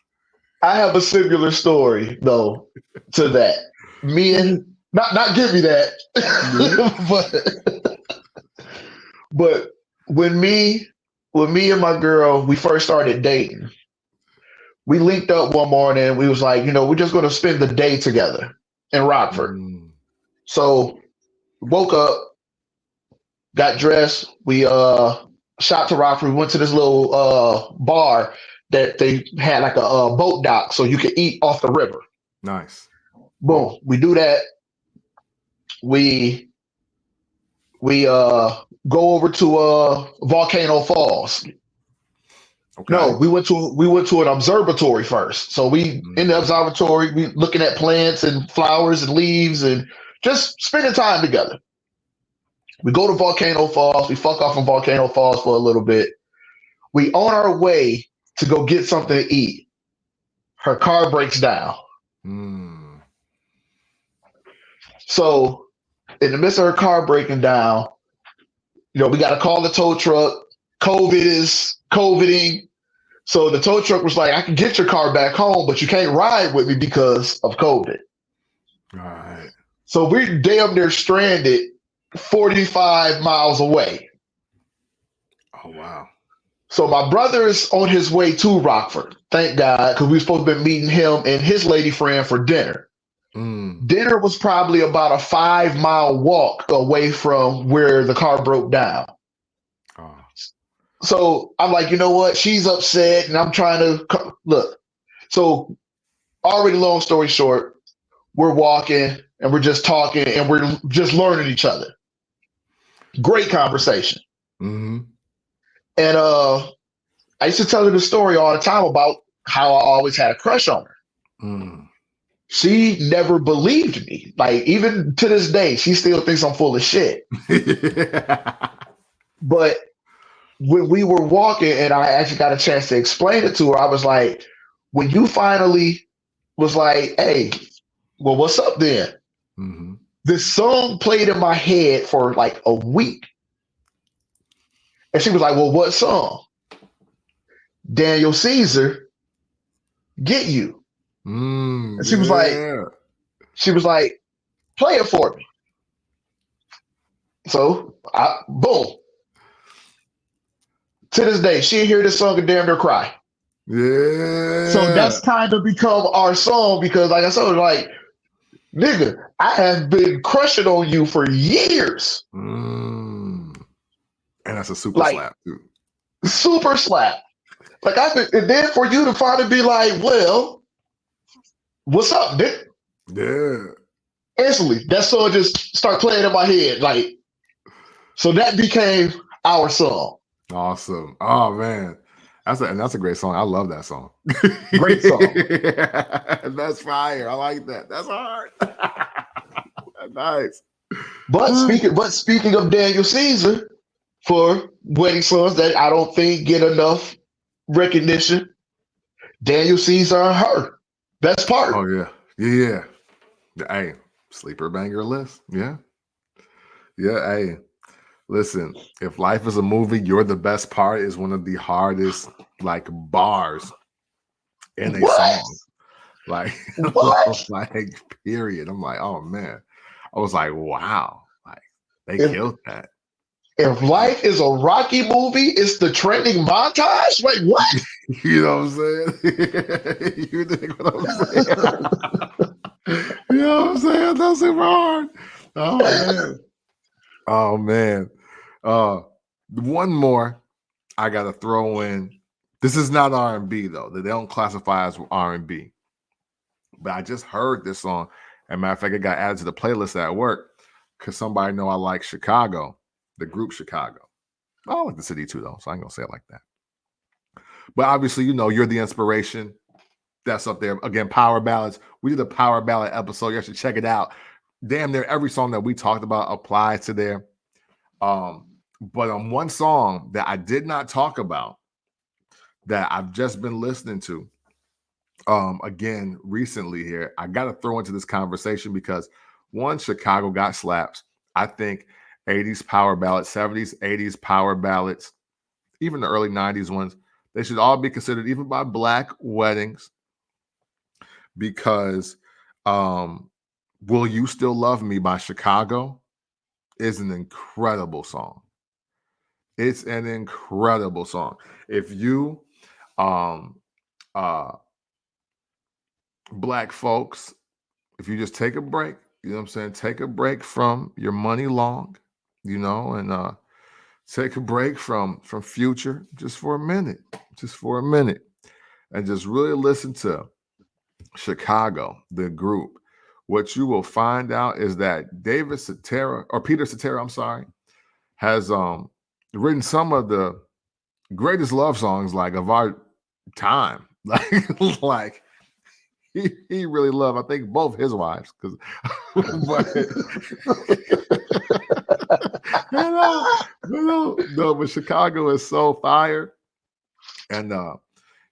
I have a similar story though to that. Me and not give me that, but when me and my girl we first started dating, we linked up one morning. We was like, we're just gonna spend the day together in Rockford. So woke up, got dressed. We shot to Rockford. We went to this little bar that they had like a boat dock so you could eat off the river. Nice. Boom. We do that. We go over to Volcano Falls. Okay. No, we went to an observatory first. So we in the observatory, we looking at plants and flowers and leaves and just spending time together. We go to Volcano Falls. We fuck off from Volcano Falls for a little bit. We on our way to go get something to eat. Her car breaks down. Mm. So in the midst of her car breaking down, we got to call the tow truck. COVID is COVIDing. So the tow truck was like, I can get your car back home, but you can't ride with me because of COVID. All right. So we're damn near stranded 45 miles away. Oh, wow. So my brother is on his way to Rockford, thank God, because we were supposed to be meeting him and his lady friend for dinner. Dinner was probably about a 5-mile walk away from where the car broke down. Oh. So I'm like, you know what? She's upset, and I'm trying to look. So already, long story short, we're walking and we're just talking and we're just learning each other. Great conversation. Mm-hmm. And I used to tell her the story all the time about how I always had a crush on her. Mm. She never believed me. Like, even to this day, she still thinks I'm full of shit. But when we were walking and I actually got a chance to explain it to her, I was like, when you finally was like, hey, well, what's up then? Mm-hmm. This song played in my head for like a week. And she was like, well, what song? Daniel Caesar, Get You. And she was like, play it for me. So, boom. To this day, she hear this song and damn near cry. Yeah. So that's kind of become our song because, like I said, like, nigga, I have been crushing on you for years. And that's a super slap, too. Super slap. Like, and then for you to finally be like, well, what's up, Nick? Yeah. Instantly, that song just start playing in my head. Like, so that became our song. Awesome. Oh, man. That's a great song. I love that song. Great song. That's fire. I like that. That's hard. Nice. But speaking of Daniel Caesar, for wedding songs that I don't think get enough recognition, Daniel Caesar and her. Best part. Oh, yeah. Yeah. Hey, sleeper banger list. Yeah. Yeah. Hey, listen, if life is a movie, You're the Best Part is one of the hardest, like, bars in a song. Like, what? like, period. I'm like, oh, man. I was like, wow. Like, they killed that. If life is a Rocky movie, it's the trending montage? Wait, what? You know what I'm saying? You think what I'm saying? You know what I'm saying? That's super hard. Oh man. One more I gotta throw in. This is not R&B though. They don't classify as R&B. But I just heard this song. As a matter of fact, it got added to the playlist at work because somebody know I like Chicago, the group Chicago. I like the city too, though, so I ain't gonna say it like that. But obviously, You're the Inspiration. That's up there. Again, power ballads. We did a power ballad episode. You should check it out. Damn near every song that we talked about applies to there. But on one song that I did not talk about that I've just been listening to, again, recently here, I got to throw into this conversation because one, Chicago got slaps. I think 80s power ballads, 70s, 80s power ballads, even the early 90s ones, they should all be considered even by Black weddings because Will You Still Love Me by Chicago is an incredible song. It's an incredible song. If you Black folks, if you just take a break, you know what I'm saying? Take a break from your money long, and take a break from Future just for a minute. and just really listen to Chicago, the group, what you will find out is that Peter Cetera, I'm sorry, has written some of the greatest love songs like of our time. Like he really loved, I think, both his wives, because but no, but Chicago is so fire. And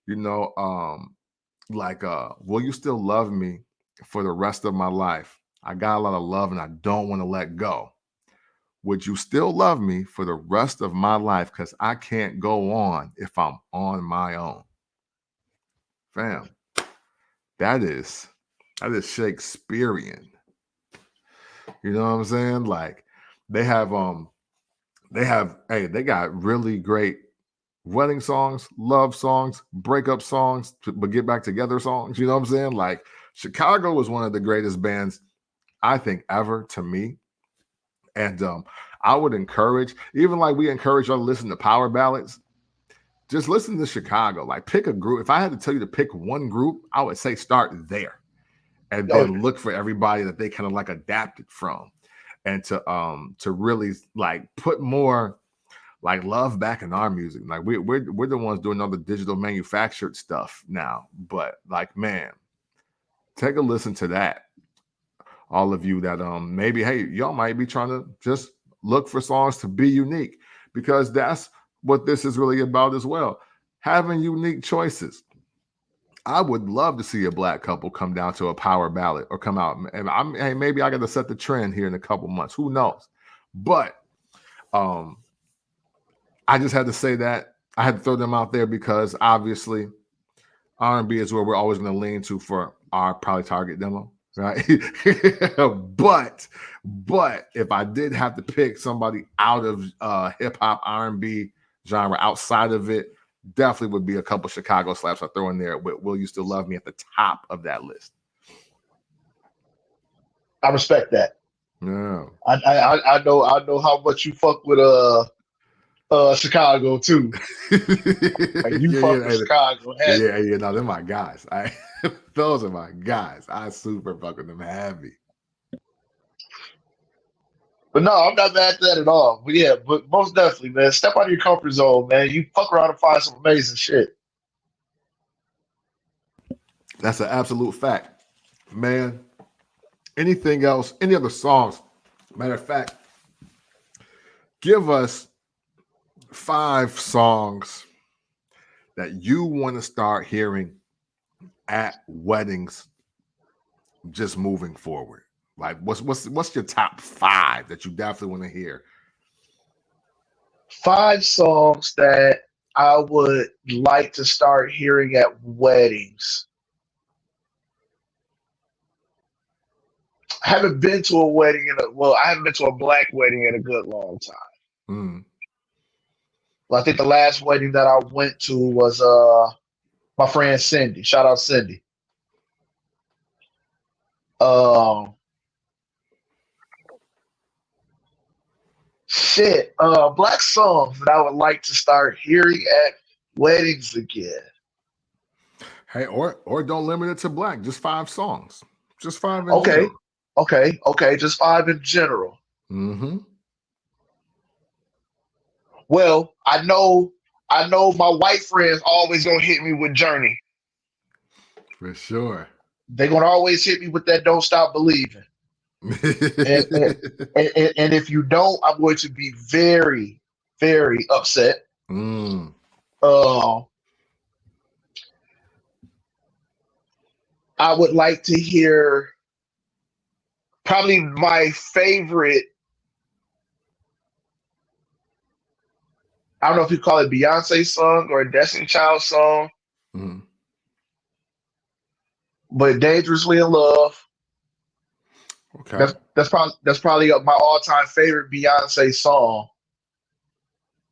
you know, will you still love me for the rest of my life? I got a lot of love and I don't want to let go. Would you still love me for the rest of my life? Because I can't go on if I'm on my own. Fam, that is Shakespearean. You know what I'm saying? Like they have they got really great wedding songs, love songs, breakup songs, but get back together songs. You know what I'm saying? Like Chicago was one of the greatest bands I think ever to me. And I would encourage, even like we encourage y'all to listen to power ballads, just listen to Chicago. Like pick a group. If I had to tell you to pick one group, I would say start there and then look for everybody that they kind of like adapted from, and to really like put more like love back in our music. Like we're the ones doing all the digital manufactured stuff now, but like, man, take a listen to that. All of you that maybe, hey, y'all might be trying to just look for songs to be unique, because that's what this is really about as well. Having unique choices. I would love to see a black couple come down to a power ballad or come out, and hey, maybe I got to set the trend here in a couple months. Who knows? But I just had to say that. I had to throw them out there because obviously R&B is where we're always going to lean to for our probably target demo, right? but if I did have to pick somebody out of hip hop R&B genre outside of it, definitely would be a couple Chicago slaps I throw in there with "Will You Still Love Me" at the top of that list. I respect that. Yeah, I know how much you fuck with Chicago too. Like you fuck with Chicago. Yeah. No, they're my guys. Those are my guys. I super fuck with them heavy. But no, I'm not mad at that at all. But yeah, but most definitely, man, step out of your comfort zone, man. You fuck around and find some amazing shit. That's an absolute fact, man. Anything else? Any other songs? Matter of fact, give us 5 songs that you want to start hearing at weddings just moving forward. Like what's your top 5 that you definitely want to hear? 5 songs that I would like to start hearing at weddings. I haven't been to a wedding I haven't been to a black wedding in a good long time. Mm. Well, I think the last wedding that I went to was my friend Cindy. Shout out Cindy. Black songs that I would like to start hearing at weddings again. Hey, or don't limit it to black. Just 5 songs. Just 5 in Okay, general. okay. Just 5 in general. Mm-hmm. Well, I know my white friends always gonna hit me with Journey. For sure. They're gonna always hit me with that "Don't Stop Believing." And if you don't, I'm going to be very, very upset. Mm. I would like to hear probably my favorite. I don't know if you call it Beyonce song or a Destiny Child song, Mm. but "Dangerously in Love." Okay. That's probably my all time favorite Beyonce song.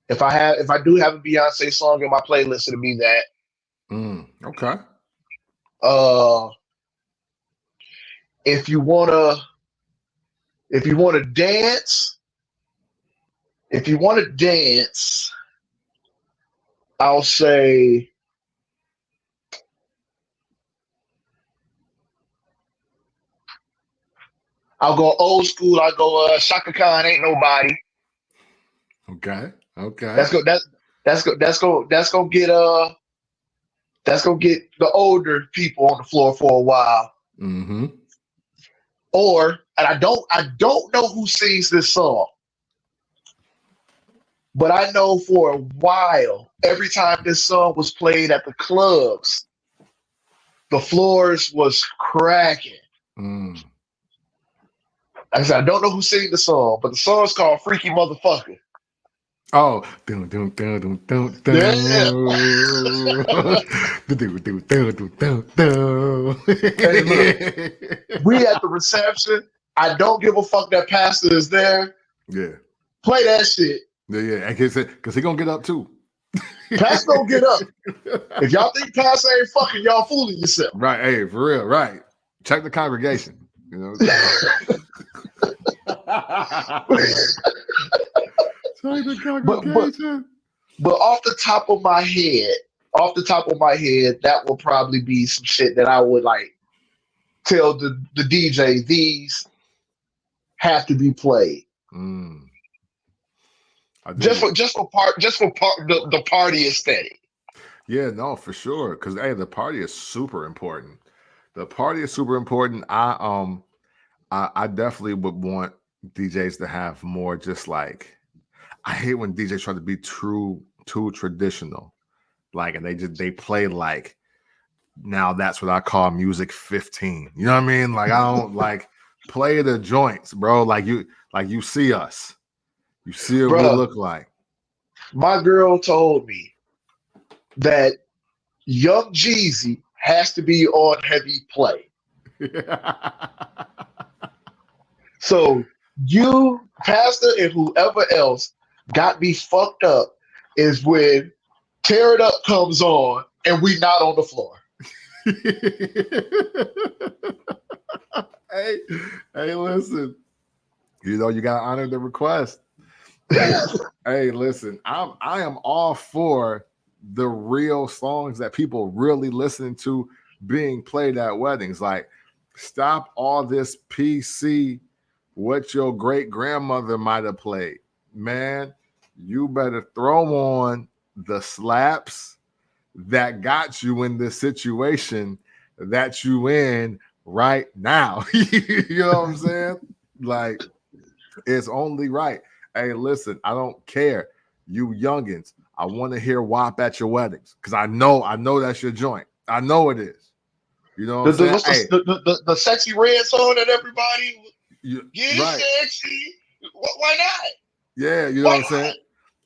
If I do have a Beyonce song in my playlist, it'll be that. Okay. Uh, if you wanna dance, I'll say I'll go old school. I'll go Shaka Khan, Ain't Nobody. Okay. Okay. That's go that's gonna get the older people on the floor for a while. Mm-hmm. Or and I don't know who sings this song, but I know for a while, every time this song was played at the clubs, the floors was cracking. Mm. Like I said, I don't know who sings the song, but the song's called Freaky Motherfucker. Oh, dun, dun, dun, dun, dun, Yeah. dun. Dun, dun, dun, dun, dun, dun. Hey, look, we at the reception. I don't give a fuck that pastor is there. Yeah. Play that shit. Yeah. Because he gonna get up too. Pastor don't get up. If y'all think pastor ain't fucking, y'all fooling yourself. Right. Hey, for real. Right. Check the congregation. You know. Check the congregation. But off the top of my head, that will probably be some shit that I would like tell the DJ these have to be played. Mm. Just for the party aesthetic. Yeah, no, for sure. Because hey, the party is super important. The party is super important. I definitely would want DJs to have more just like I hate when DJs try to be too traditional. Like and they play like now that's what I call music 15. You know what I mean? Like I don't like play the joints, bro. Like you see us. You see what we look like. My girl told me that Young Jeezy has to be on heavy play. So you, Pastor, and whoever else got me fucked up is when Tear It Up comes on and we not on the floor. Hey, listen. You know you gotta honor the request. Hey, listen. I am all for the real songs that people really listen to being played at weddings. Like, stop all this PC. What your great grandmother might have played, man. You better throw on the slaps that got you in this situation that you in right now. You know what I'm saying? Like, it's only right. Hey, listen, I don't care. You youngins, I want to hear WAP at your weddings because I know that's your joint. I know it is. You know what I'm saying? The sexy red song that everybody get right. sexy. Why not? Yeah, you know what I'm saying?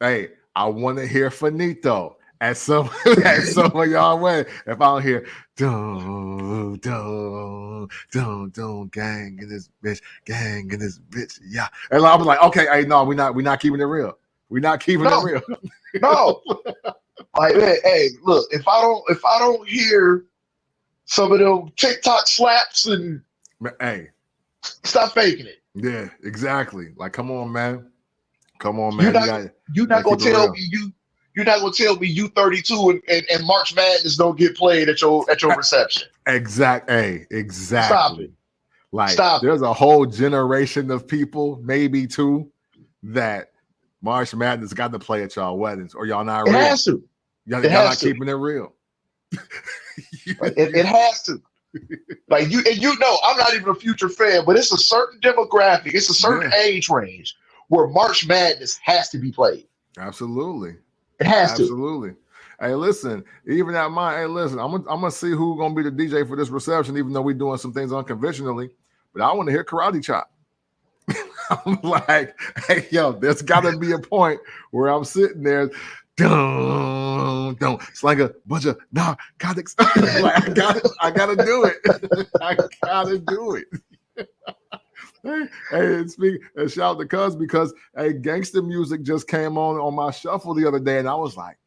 Hey, I want to hear Finito at some of y'all way. If I don't hear don't gang in this bitch, yeah. And I was like, okay, hey, no, we're not keeping it real. We're not keeping it real. No. Like, hey, look, if I don't hear some of them TikTok slaps and hey, stop faking it. Yeah, exactly. Like, come on, man. Come on, You're man. not gonna tell me you're not gonna tell me you 32 and March Madness don't get played at your reception. Exactly. Stop it. Like, Stop there's a whole generation of people, maybe two, that March Madness got to play at y'all weddings, or y'all not real. It has to. Y'all not keeping it real. It has to. Like you know, I'm not even a future fan, but it's a certain demographic, it's a certain age range where March Madness has to be played. Absolutely. It has to. Hey, listen, even at I'm gonna see who's gonna be the DJ for this reception, even though we're doing some things unconventionally. But I want to hear karate chop. I'm like, hey, yo, there's gotta be a point where I'm sitting there. Don't. It's like a bunch of narcotics. Like, I gotta do it. I gotta do it. And shout out to Cuz because gangster music just came on my shuffle the other day, and I was like,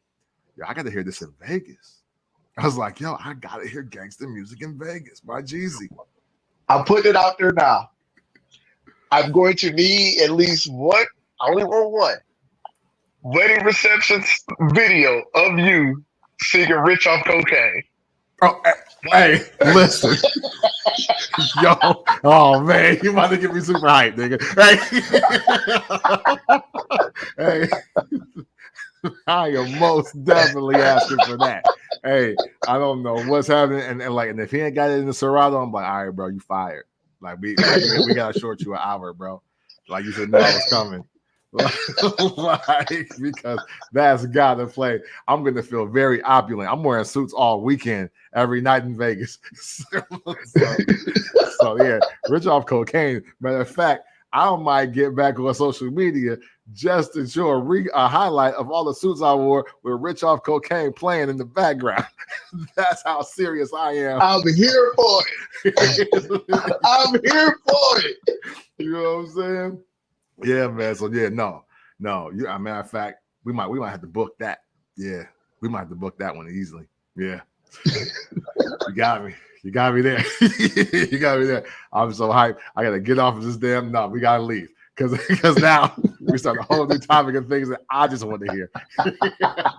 yo, I gotta hear this in Vegas. I was like, yo, I gotta hear gangster music in Vegas by Jeezy. I'm putting it out there now. I'm going to need at least one, I only want one wedding reception video of you singing Rich Off Cocaine. Oh, hey, listen. Yo, oh man, you about to get me super hyped, nigga. Hey, I am most definitely asking for that. Hey, I don't know what's happening, and if he ain't got it in the Serato, I'm like, all right, bro, you fired. Like we gotta short you an hour, bro. Like you should know I was coming. Like, because that's gotta play. I'm gonna feel very opulent. I'm wearing suits all weekend, every night in Vegas. So yeah, rich off cocaine. Matter of fact, I might get back on social media just to show a highlight of all the suits I wore with rich off cocaine playing in the background. That's how serious I am. I'm here for it. I'm here for it. You know what I'm saying? Yeah, man. So yeah, no. You, as a matter of fact, we might have to book that. Yeah, we might have to book that one easily. Yeah, you got me. You got me there. You got me there. I'm so hyped. I gotta get off of this damn. No, we gotta leave because now we start a whole new topic of things that I just want to hear,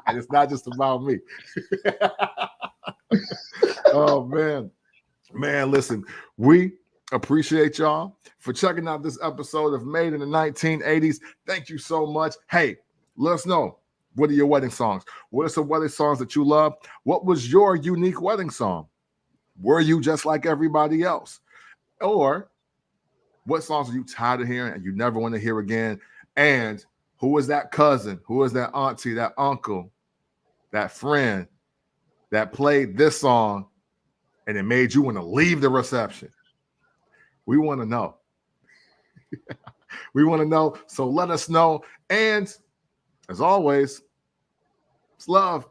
and it's not just about me. Oh man, listen, we appreciate y'all for checking out this episode of Made in the 1980s. Thank you so much. Hey, let us know. What are your wedding songs? What are some wedding songs that you love? What was your unique wedding song? Were you just like everybody else? Or what songs are you tired of hearing and you never want to hear again? And who is that cousin? Who is that auntie, that uncle, that friend that played this song and it made you want to leave the reception? We want to know. We want to know. So let us know. And as always, it's love.